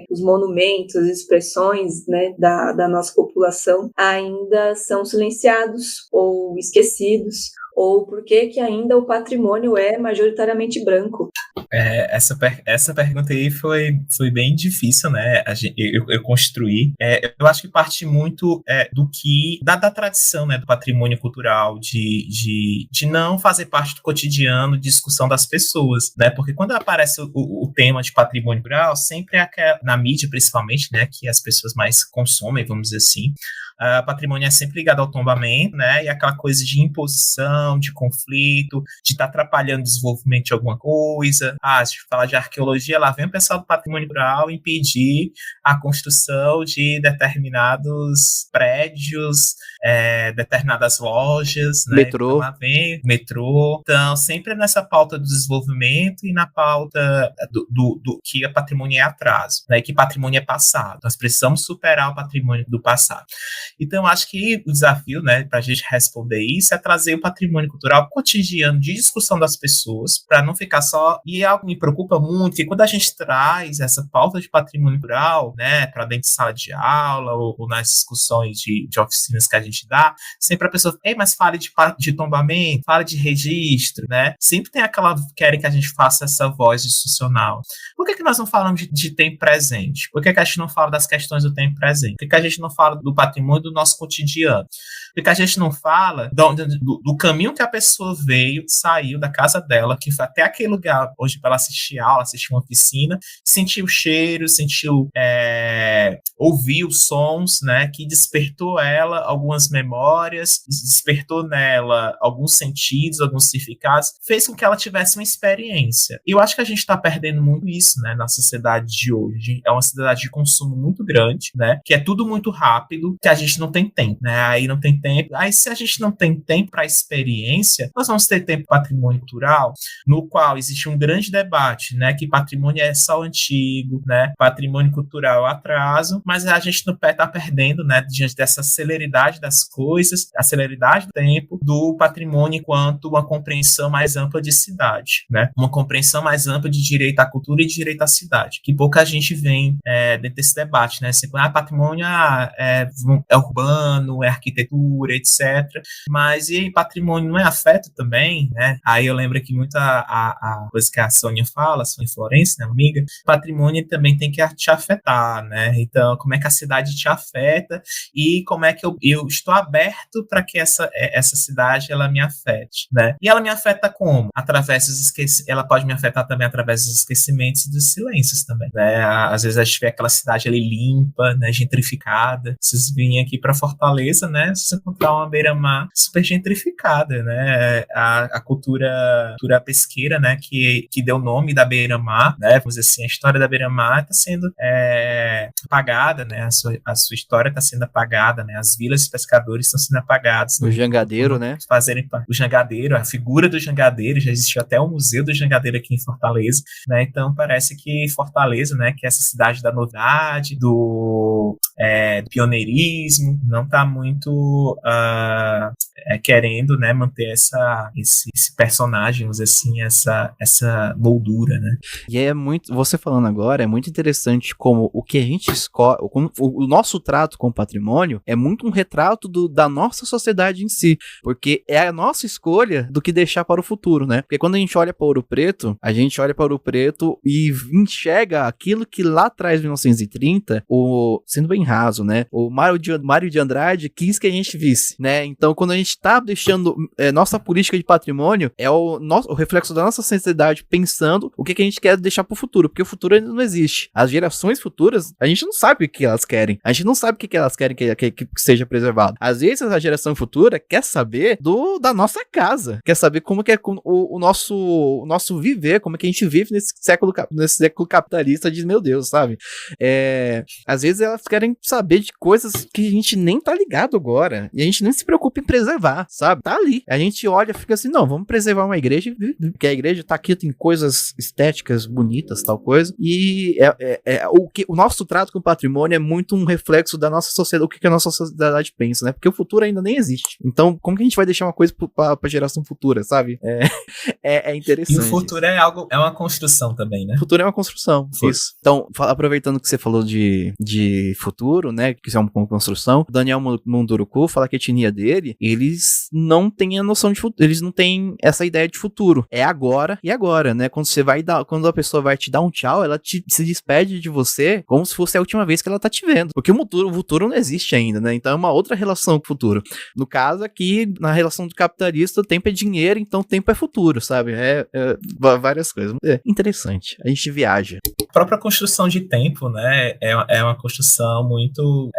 os monumentos, as expressões, né, da nossa população ainda são silenciados ou esquecidos? Ou por que ainda o patrimônio é majoritariamente branco? Essa pergunta aí foi bem difícil, né? Eu construí. Eu acho que parte muito da tradição, né, do patrimônio cultural, de não fazer parte do cotidiano de discussão das pessoas, né? Porque quando aparece o tema de patrimônio cultural, sempre na mídia, principalmente, né, que as pessoas mais consomem, vamos dizer assim, patrimônio é sempre ligado ao tombamento, né? E aquela coisa de imposição, de conflito, de estar atrapalhando o desenvolvimento de alguma coisa. Se falar de arqueologia, lá vem o pessoal do patrimônio cultural impedir a construção de determinados prédios, determinadas lojas, né? Metrô. Então, lá vem metrô. Então, sempre nessa pauta do desenvolvimento e na pauta do que a patrimônio é atraso, né? Que patrimônio é passado. Nós precisamos superar o patrimônio do passado. Então, acho que o desafio, né, para a gente responder isso é trazer o patrimônio cultural cotidiano de discussão das pessoas, para não ficar só. E é algo que me preocupa muito, que quando a gente traz essa pauta de patrimônio cultural, né, para dentro de sala de aula ou nas discussões de oficinas que a gente dá, sempre a pessoa, mas fale de tombamento, fale de registro, né? Sempre tem querem que a gente faça essa voz institucional. Por que nós não falamos de tempo presente? Por que a gente não fala das questões do tempo presente? Por que a gente não fala do patrimônio do nosso cotidiano? Porque a gente não fala do caminho que a pessoa saiu da casa dela, que foi até aquele lugar hoje para ela assistir aula, assistir uma oficina, sentiu o cheiro, ouviu os sons, né, que despertou ela algumas memórias, despertou nela alguns sentidos, alguns significados, fez com que ela tivesse uma experiência. E eu acho que a gente está perdendo muito isso, né, na sociedade de hoje. É uma sociedade de consumo muito grande, né, que é tudo muito rápido, que a gente não tem tempo, né, aí não tem tempo. Aí se a gente não tem tempo para a experiência, nós vamos ter tempo para patrimônio cultural, no qual existe um grande debate, né, que patrimônio é só antigo, né, patrimônio cultural é atraso, mas a gente não está perdendo, né, diante dessa celeridade das coisas, a celeridade do tempo, do patrimônio enquanto uma compreensão mais ampla de cidade, né, uma compreensão mais ampla de direito à cultura e de direito à cidade, que pouca gente vem dentro desse debate, né, sempre, patrimônio é urbano, é arquitetura, etc. Mas e patrimônio não é afeto também, né? Aí eu lembro aqui muito a coisa que a Sônia fala, a Sônia Florencio, né, amiga? Patrimônio também tem que te afetar, né? Então, como é que a cidade te afeta e como é que eu estou aberto para que essa cidade ela me afete, né? E ela me afeta como? Através dos ela pode me afetar também através dos esquecimentos e dos silêncios também, né? Às vezes a gente vê aquela cidade ali limpa, né, gentrificada. Vocês vêm aqui para Fortaleza, né? Você encontrar uma beira-mar super gentrificada, né? A cultura pesqueira, né? Que deu o nome da beira-mar, né? Vamos dizer assim, a história da beira-mar está sendo apagada, né? A sua história está sendo apagada, né? As vilas de pescadores estão sendo apagadas. O jangadeiro, né? O jangadeiro, a figura do jangadeiro, já existiu até o museu do jangadeiro aqui em Fortaleza, né? Então parece que Fortaleza, né? Que é essa cidade da novidade, do pioneirismo, não está muito querendo, né, manter esse personagem, vamos dizer assim, essa moldura, né? E é muito, você falando agora, é muito interessante como o que a gente escolhe, o nosso trato com o patrimônio é muito um retrato da nossa sociedade em si, porque é a nossa escolha do que deixar para o futuro, né? Porque quando a gente olha para Ouro Preto, a gente olha para Ouro Preto e enxerga aquilo que lá atrás, em 1930, sendo bem raso, né? O Mário de Andrade quis que a gente visse, né? Então, quando a gente tá deixando nossa política de patrimônio, é o reflexo da nossa sensibilidade pensando o que a gente quer deixar pro futuro, porque o futuro ainda não existe. As gerações futuras, a gente não sabe o que elas querem. A gente não sabe o que elas querem que seja preservado. Às vezes, a geração futura quer saber da nossa casa, quer saber como que é o nosso viver, como é que a gente vive nesse século capitalista de, meu Deus, sabe? Às vezes elas querem saber de coisas que a gente nem tá ligado agora, e a gente nem se preocupa em preservar, sabe? Tá ali. A gente olha e fica assim, não, vamos preservar uma igreja, porque a igreja tá aqui, tem coisas estéticas bonitas, tal coisa, e o nosso trato com o patrimônio é muito um reflexo da nossa sociedade, o que a nossa sociedade pensa, né? Porque o futuro ainda nem existe. Então, como que a gente vai deixar uma coisa pra geração futura, sabe? É interessante. E o futuro é uma construção também, né? O futuro é uma construção, isso. Então, aproveitando que você falou de futuro, né, que isso é uma construção, o Daniel Munduruku fala que a etnia dele, eles não têm a noção de futuro, eles não têm essa ideia de futuro. É agora e agora, né? Quando a pessoa vai te dar um tchau, ela se despede de você como se fosse a última vez que ela tá te vendo. Porque o futuro não existe ainda, né? Então é uma outra relação com o futuro. No caso aqui, na relação do capitalista, o tempo é dinheiro, então o tempo é futuro, sabe? Várias coisas. É interessante. A gente viaja. A própria construção de tempo, né? É uma construção muito,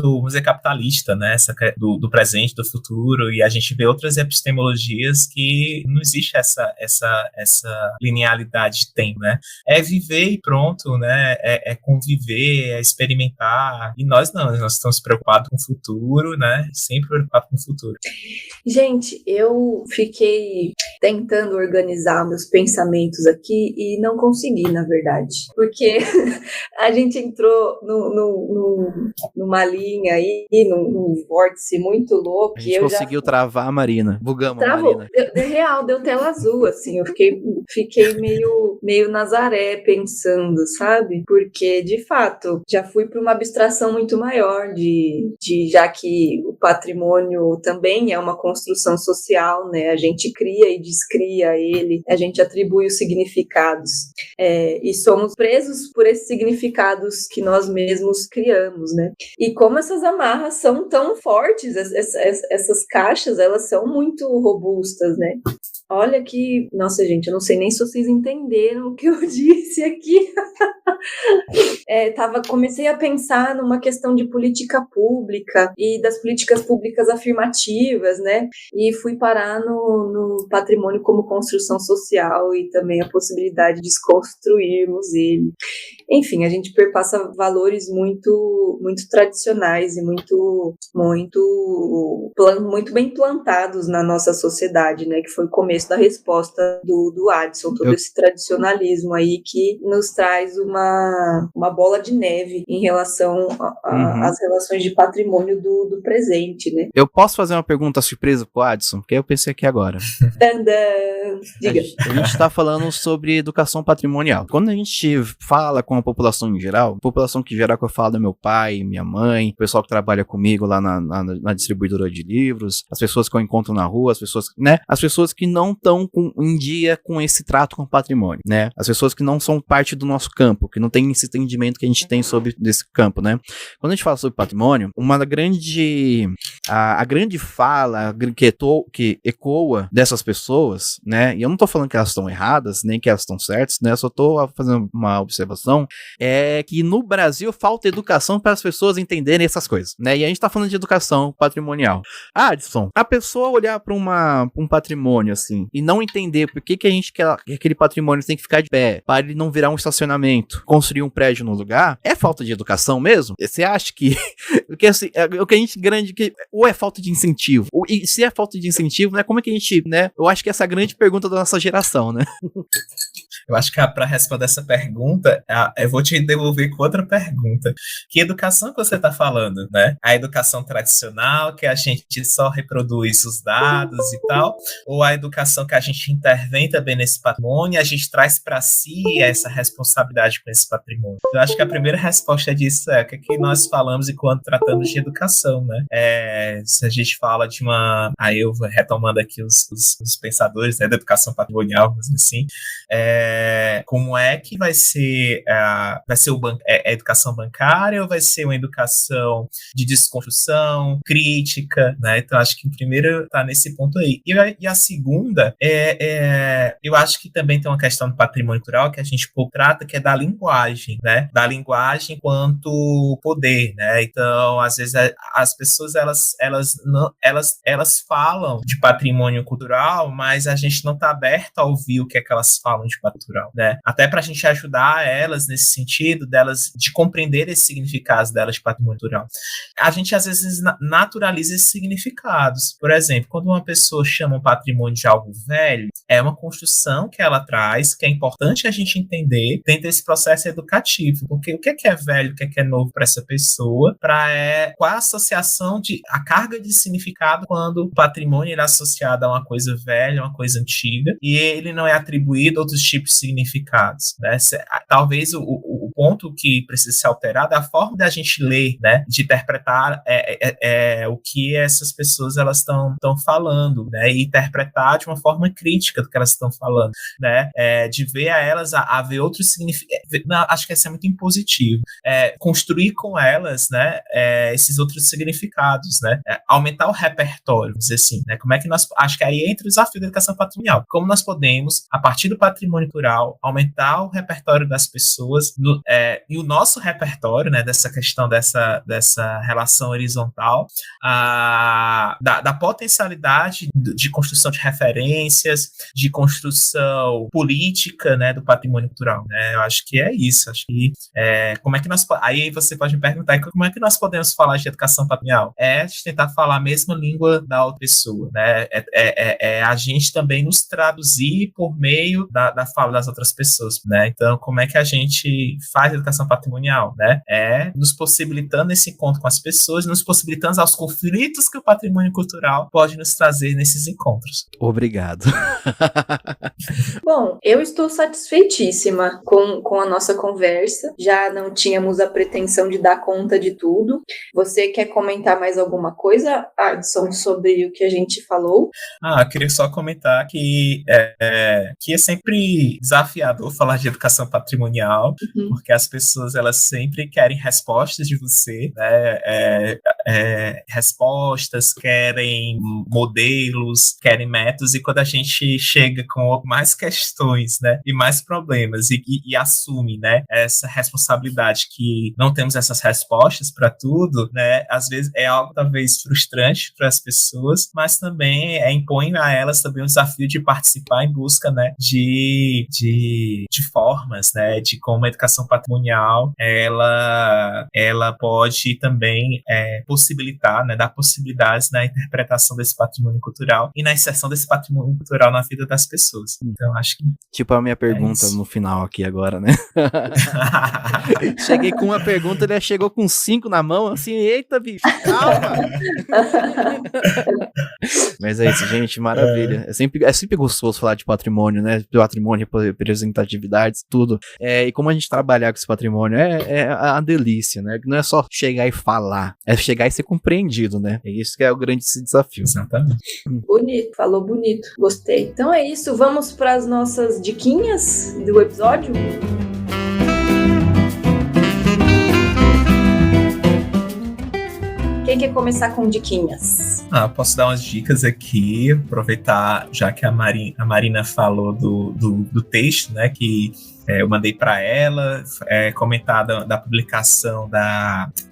vamos dizer, capitalista, né? Do presente, do futuro, e a gente vê outras epistemologias que não existe essa linearidade de tempo, né? É viver e pronto, né? É conviver, é experimentar, e nós não, nós estamos preocupados com o futuro, né? Sempre preocupados com o futuro. Gente, eu fiquei tentando organizar meus pensamentos aqui e não consegui, na verdade, porque a gente entrou numa linha aí, num vórtice muito louco. A gente conseguiu travar a Marina, bugamos a Marina. Deu tela azul, assim, eu fiquei meio Nazaré pensando, sabe? Porque, de fato, já fui para uma abstração muito maior já que o patrimônio também é uma construção social, né? A gente cria e descria ele, a gente atribui os significados, e somos presos por esses significados que nós mesmos criamos, né? E como essas amarras são tão fortes, essas caixas, elas são muito robustas, né? Olha que... Nossa, gente, eu não sei nem se vocês entenderam o que eu disse aqui. Comecei a pensar numa questão de política pública e das políticas públicas afirmativas, né? E fui parar no patrimônio como construção social e também a possibilidade de desconstruirmos ele. Enfim, a gente perpassa valores muito, muito tradicionais e muito bem plantados na nossa sociedade, né? Que foi o começo da resposta do Adson, todo esse tradicionalismo aí que nos traz uma bola de neve em relação às relações de patrimônio do presente, né? Eu posso fazer uma pergunta surpresa pro Adson? Porque eu pensei aqui agora. Diga. A gente está falando sobre educação patrimonial. Quando a gente fala com a população em geral, população que geral que eu falo é meu pai, minha mãe, o pessoal que trabalha comigo lá na distribuidora de livros, as pessoas que eu encontro na rua, as pessoas que não estão em dia com esse trato com o patrimônio, né? As pessoas que não são parte do nosso campo, que não tem esse entendimento que a gente tem sobre desse campo, né? Quando a gente fala sobre patrimônio, a grande fala que ecoa dessas pessoas, né? E eu não tô falando que elas estão erradas, nem que elas estão certas, né? Eu só tô fazendo uma observação, é que no Brasil falta educação para as pessoas entenderem essas coisas, né? E a gente tá falando de educação patrimonial. Adson, a pessoa olhar para um patrimônio assim e não entender por que a gente quer que aquele patrimônio tem que ficar de pé, para ele não virar um estacionamento, construir um prédio no lugar, é falta de educação mesmo? Você acha que porque assim, o que a gente ou é falta de incentivo? E se é falta de incentivo, né, como é que a gente, né? Eu acho que essa é a grande pergunta da nossa geração, né? Eu acho que para responder essa pergunta, eu vou te devolver com outra pergunta. Que educação que você está falando, né? A educação tradicional, que a gente só reproduz os dados e tal, ou a educação educação que a gente intervém também nesse patrimônio, a gente traz para si essa responsabilidade com esse patrimônio. Eu acho que a primeira resposta disso é o que nós falamos enquanto tratamos de educação, né? Se a gente fala de uma... Aí eu vou retomando aqui os pensadores, né, da educação patrimonial, assim, como é que vai ser a educação bancária ou vai ser uma educação de desconstrução, crítica, né? Então acho que o primeiro está nesse ponto aí. E a segunda eu acho que também tem uma questão do patrimônio cultural que a gente pouco trata, que é da linguagem, né? Da linguagem enquanto poder, né? Então, às vezes, as pessoas, elas falam de patrimônio cultural, mas a gente não está aberto a ouvir o que é que elas falam de patrimônio cultural, né? Até para a gente ajudar elas nesse sentido, de compreender esses significados delas de patrimônio cultural. A gente, às vezes, naturaliza esses significados. Por exemplo, quando uma pessoa chama um patrimônio de algo velho, é uma construção que ela traz, que é importante a gente entender dentro desse processo educativo, porque o que é velho, o que é novo para essa pessoa, qual a associação a carga de significado quando o patrimônio ele é associado a uma coisa velha, uma coisa antiga, e ele não é atribuído a outros tipos de significados, né? Talvez o ponto que precisa ser alterado é a forma da gente ler, né? De interpretar o que essas pessoas elas estão falando, né? E interpretar de uma forma crítica do que elas estão falando, né? De ver a elas a ver outros significados. Acho que isso é muito impositivo. Construir com elas, né? Esses outros significados, né? Aumentar o repertório, dizer assim, né? Como é que acho que aí entra o desafio da educação patrimonial. Como nós podemos, a partir do patrimônio cultural, aumentar o repertório das pessoas e o nosso repertório, né? Dessa questão dessa relação horizontal, da potencialidade de construção de referências, de construção política, né, do patrimônio cultural, né? Eu acho que é isso. Acho que como é que aí você pode me perguntar como é que nós podemos falar de educação patrimonial? De tentar falar a mesma língua da outra pessoa, né? A gente também nos traduzir por meio da fala das outras pessoas, né? Então, como é que a gente faz educação patrimonial, né? Nos possibilitando esse encontro com as pessoas, nos possibilitando aos conflitos que o patrimônio cultural pode nos trazer nesses encontros. Obrigado. Bom, eu estou satisfeitíssima com a nossa conversa. Já não tínhamos a pretensão de dar conta de tudo. Você quer comentar mais alguma coisa, Adson, sobre o que a gente falou? Eu queria só comentar que é sempre desafiador falar de educação patrimonial, porque as pessoas elas sempre querem respostas de você, né? Respostas, querem modelos, querem métodos, e quando a gente chega com mais questões, né, e mais problemas e assume, né, essa responsabilidade que não temos essas respostas para tudo, né, às vezes é algo talvez frustrante para as pessoas, mas também impõe a elas também o desafio de participar em busca, né, de formas, né, de como a educação patrimonial ela pode também possibilitar, né, dar possibilidades na interpretação desse patrimônio cultural e na inserção desse patrimônio cultural na vida das pessoas. Então, acho que... Tipo a minha pergunta no final aqui agora, né? Cheguei com uma pergunta, ele chegou com 5 na mão, assim, eita, bicho, calma! Mas é isso, gente, maravilha. É sempre gostoso falar de patrimônio, né? Patrimônio, representatividades, tudo. E como a gente trabalhar com esse patrimônio é a delícia, né? Não é só chegar e falar, é chegar e ser compreendido, né? É isso que é o grande desafio. Exatamente. Bonito, falou bonito, gostei. Então é isso, vamos para as nossas diquinhas do episódio? Quem quer começar com diquinhas? Posso dar umas dicas aqui, aproveitar, já que a Marina falou do texto, né, que eu mandei para ela, comentar da publicação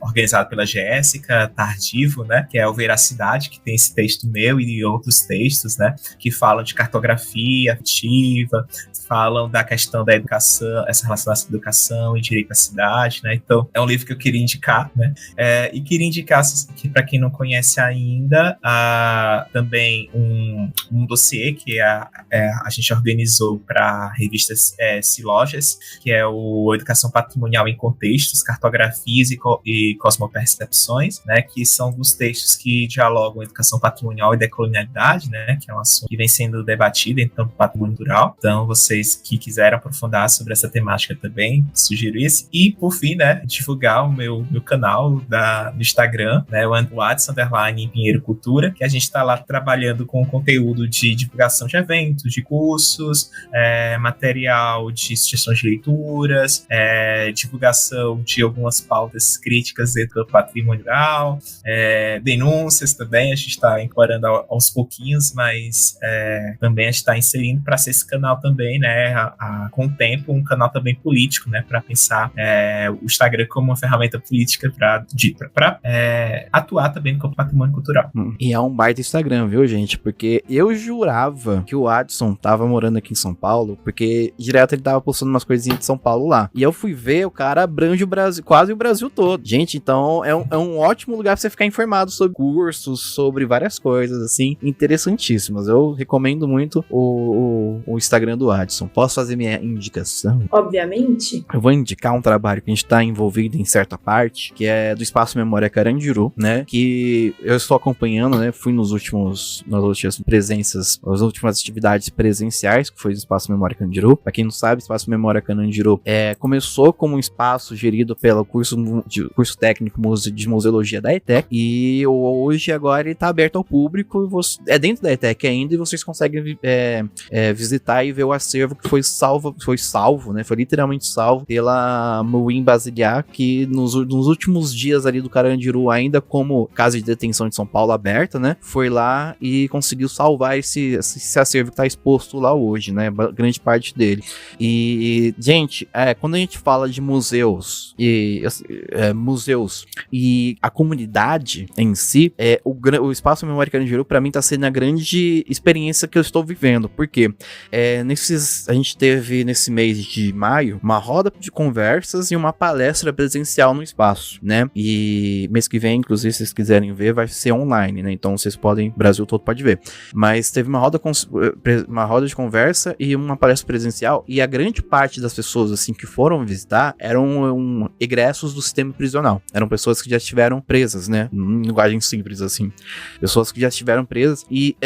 organizada pela Jéssica Tardivo, né, que é o Veracidade, que tem esse texto meu e outros textos, né, que falam de cartografia ativa, falam da questão da educação, essa relação da educação e direito à cidade, né, então é um livro que eu queria indicar, né, e queria indicar, para quem não conhece ainda, também um dossiê que a gente organizou para a revista Silógica, Borges, que é o Educação Patrimonial em Contextos, Cartografias e Cosmopercepções, né, que são dos textos que dialogam educação patrimonial e decolonialidade, né, que é um assunto que vem sendo debatido em campo patrimônio cultural. Então, vocês que quiserem aprofundar sobre essa temática também, sugiro isso. E, por fim, né, divulgar o meu canal no Instagram, né, o Adson_Pinheiro Cultura, que a gente está lá trabalhando com conteúdo de divulgação de eventos, de cursos, material de sugestões de leituras, divulgação de algumas pautas críticas dentro do patrimônio rural, denúncias também, a gente está incorporando aos pouquinhos, mas também a gente está inserindo para ser esse canal também, né, com o tempo, um canal também político, né, para pensar o Instagram como uma ferramenta política para atuar também no patrimônio cultural. E é um baita Instagram, viu, gente? Porque eu jurava que o Adson tava morando aqui em São Paulo, porque direto ele tava postando umas coisinhas de São Paulo lá. E eu fui ver, o cara abrange o Brasil, quase o Brasil todo. Gente, então é um ótimo lugar pra você ficar informado sobre cursos, sobre várias coisas, assim, interessantíssimas. Eu recomendo muito o Instagram do Adson. Posso fazer minha indicação? Obviamente. Eu vou indicar um trabalho que a gente tá envolvido em certa parte, que é do Espaço Memória Carandiru, né? Que eu estou acompanhando, né? Fui nas últimas presenças, as últimas atividades presenciais, que foi do Espaço Memória Carandiru. Pra quem não sabe, Espaço Memória Carandiru começou como um espaço gerido pelo curso técnico de museologia da ETEC, e hoje agora ele tá aberto ao público, dentro da ETEC ainda, e vocês conseguem visitar e ver o acervo que foi salvo, né? Foi literalmente salvo pela Muim Basiliar, que nos últimos dias ali do Carandiru, ainda como casa de detenção de São Paulo aberta, né? Foi lá e conseguiu salvar esse acervo que tá exposto lá hoje, né? Grande parte dele. E, gente, quando a gente fala de museus e a comunidade em si, o Espaço Memória Carandiru, pra mim, tá sendo a grande experiência que eu estou vivendo. Por quê? A gente teve, nesse mês de maio, uma roda de conversas e uma palestra presencial no espaço, né? E mês que vem, inclusive, se vocês quiserem ver, vai ser online, né? Então vocês podem, o Brasil todo pode ver. Mas teve uma roda de conversa e uma palestra presencial, e a grande parte das pessoas, assim, que foram visitar eram egressos do sistema prisional. Eram pessoas que já estiveram presas, né? Em linguagem simples, assim. Pessoas que já estiveram presas, e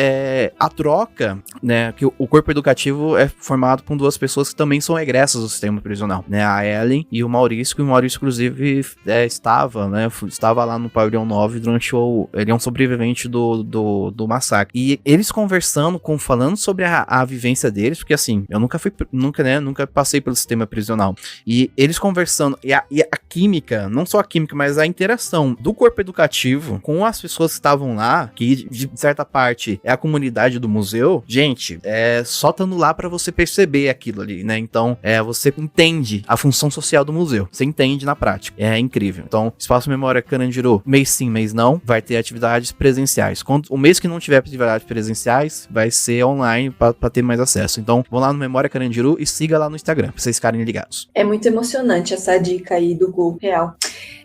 a troca, né? Que o corpo educativo é formado com duas pessoas que também são egressas do sistema prisional, né? A Ellen e o Maurício, que o Maurício, inclusive, estava lá no Pavilhão 9 durante ele é um sobrevivente do massacre. E eles conversando, falando sobre a vivência deles, porque assim, eu nunca passei pelo sistema prisional. E eles conversando, e a química, não só a química, mas a interação do corpo educativo com as pessoas que estavam lá, que de certa parte é a comunidade do museu, gente, só estando lá pra você perceber aquilo ali, né? Então, você entende a função social do museu. Você entende na prática. É incrível. Então, Espaço Memória Carandiru, mês sim, mês não, vai ter atividades presenciais. O mês que não tiver atividades presenciais, vai ser online pra ter mais acesso. Então, vão lá no Memória Carandiru e siga lá no Instagram, pra vocês ficarem ligados. É muito emocionante essa dica aí do Google Real.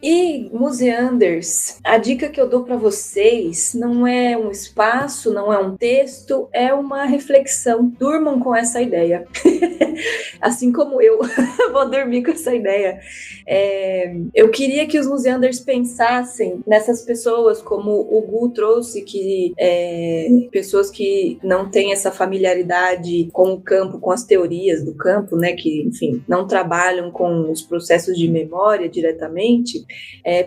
E, museanders, a dica que eu dou para vocês não é um espaço, não é um texto, é uma reflexão. Durmam com essa ideia. Assim como eu vou dormir com essa ideia. Eu queria que os museanders pensassem nessas pessoas, como o Gu trouxe, pessoas que não têm essa familiaridade com o campo, com as teorias do campo, né, que, enfim, não trabalham com os processos de memória diretamente.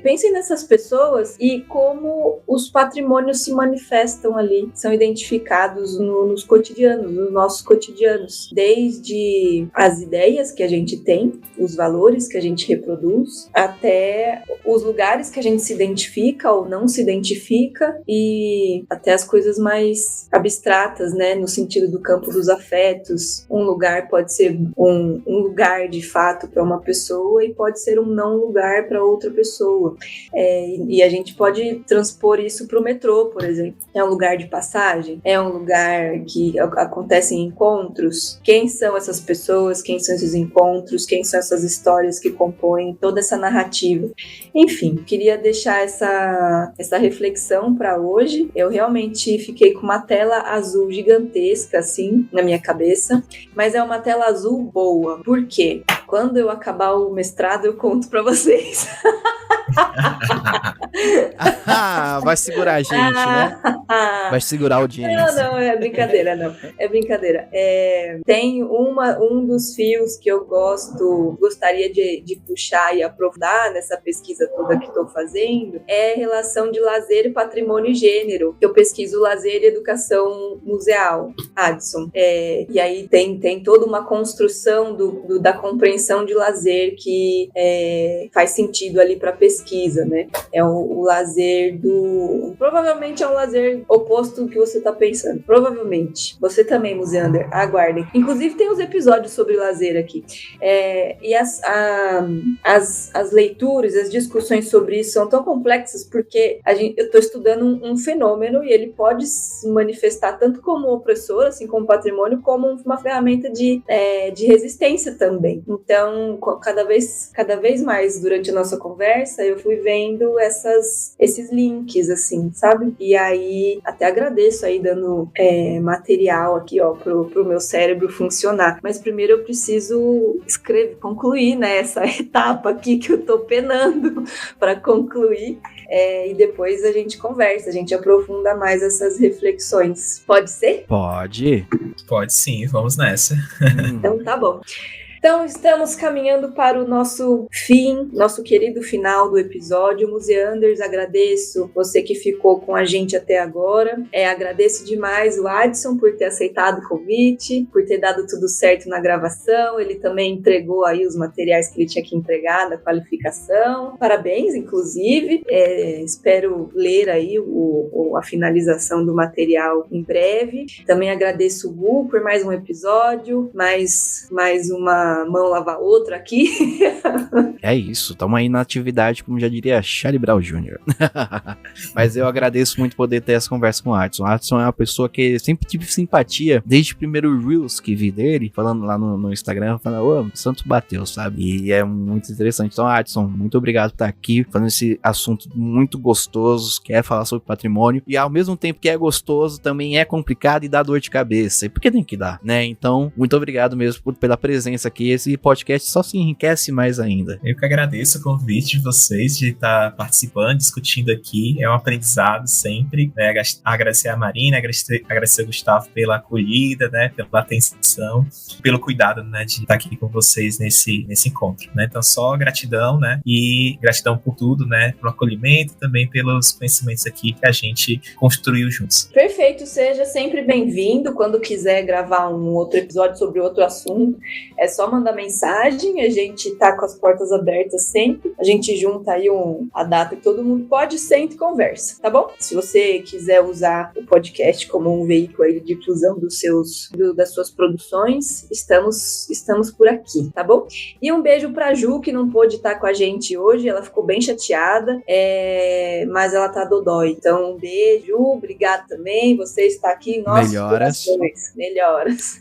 Pensem nessas pessoas e como os patrimônios se manifestam ali, são identificados nos cotidianos, nos nossos cotidianos, desde as ideias que a gente tem, os valores que a gente reproduz, até os lugares que a gente se identifica ou não se identifica, e até as coisas mais abstratas, né, no sentido do campo dos afetos. Um lugar pode ser um lugar de fato para uma pessoa e pode ser um não lugar para outra pessoa. E a gente pode transpor isso para o metrô, por exemplo. É um lugar de passagem? É um lugar que acontecem encontros? Quem são essas pessoas? Quem são esses encontros? Quem são essas histórias que compõem compõem toda essa narrativa. Enfim, queria deixar essa reflexão para hoje. Eu realmente fiquei com uma tela azul gigantesca, assim, na minha cabeça, mas é uma tela azul boa. Por quê? Quando eu acabar o mestrado, eu conto para vocês. Vai segurar a gente, né? Vai segurar a audiência. Não, é brincadeira, não. É brincadeira. Tem um dos fios que eu gostaria de puxar e aprofundar nessa pesquisa toda que estou fazendo, é a relação de lazer, patrimônio e gênero. Eu pesquiso lazer e educação museal, Adson. E aí tem toda uma construção da compreensão de lazer que faz sentido ali para a pesquisa, né? É o lazer provavelmente é um lazer oposto do que você está pensando. Provavelmente. Você também, Museander. Aguardem. Inclusive, tem uns episódios sobre lazer aqui. E as leituras, as discussões sobre isso são tão complexas porque eu estou estudando um fenômeno e ele pode se manifestar tanto como opressor, assim como patrimônio, como uma ferramenta de resistência também. Então, cada vez mais durante a nossa conversa, eu fui vendo esses links, assim, sabe? E aí, até agradeço aí dando material aqui, ó, pro meu cérebro funcionar. Mas primeiro eu preciso concluir, né, essa etapa aqui que eu tô penando para concluir. E depois a gente conversa, a gente aprofunda mais essas reflexões. Pode ser? Pode. Pode sim, vamos nessa. Então tá bom. Então, estamos caminhando para o nosso fim, nosso querido final do episódio. Museanders, agradeço você que ficou com a gente até agora. Agradeço demais o Adson por ter aceitado o convite, por ter dado tudo certo na gravação. Ele também entregou aí os materiais que ele tinha que entregar da qualificação. Parabéns, inclusive. Espero ler aí a finalização do material em breve. Também agradeço o Gu por mais um episódio, mais uma mão lavar outra aqui. É isso, estamos aí na atividade, como já diria Charlie Brown Jr. Mas eu agradeço muito poder ter essa conversa com o Adson. O Adson é uma pessoa que sempre tive simpatia, desde o primeiro Reels que vi dele, falando lá no Instagram, falando, o Santos bateu, sabe? E é muito interessante. Então, Adson, muito obrigado por estar aqui, falando esse assunto muito gostoso, que é falar sobre patrimônio, e ao mesmo tempo que é gostoso, também é complicado e dá dor de cabeça. E por que tem que dar, né? Então, muito obrigado mesmo pela presença aqui. Esse podcast só se enriquece mais ainda. Eu que agradeço o convite de vocês, de estar participando, discutindo aqui. É um aprendizado sempre. Né? Agradecer a Marina, agradecer ao Gustavo pela acolhida, né? Pela atenção, pelo cuidado, né? De estar aqui com vocês nesse encontro. Né? Então, só gratidão, né? E gratidão por tudo, né? Pelo acolhimento e também pelos conhecimentos aqui que a gente construiu juntos. Perfeito, seja sempre bem-vindo. Quando quiser gravar um outro episódio sobre outro assunto, é só mandar mensagem, a gente tá com as portas abertas sempre, a gente junta aí a data que todo mundo pode, senta e conversa, tá bom? Se você quiser usar o podcast como um veículo aí de difusão das suas produções, estamos por aqui, tá bom? E um beijo pra Ju, que não pôde estar com a gente hoje, ela ficou bem chateada, mas ela tá dodói, então um beijo, obrigado também, você está aqui em nossos corações. Melhoras.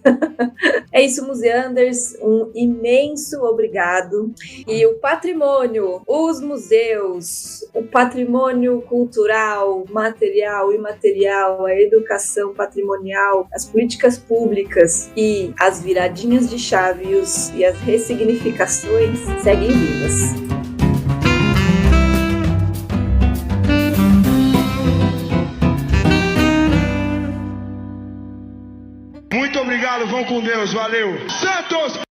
É isso, Museanders, um imenso obrigado. E o patrimônio, os museus, o patrimônio cultural, material, imaterial, a educação patrimonial, as políticas públicas e as viradinhas de chave e as ressignificações seguem vivas. Muito obrigado, vão com Deus, valeu. Santos!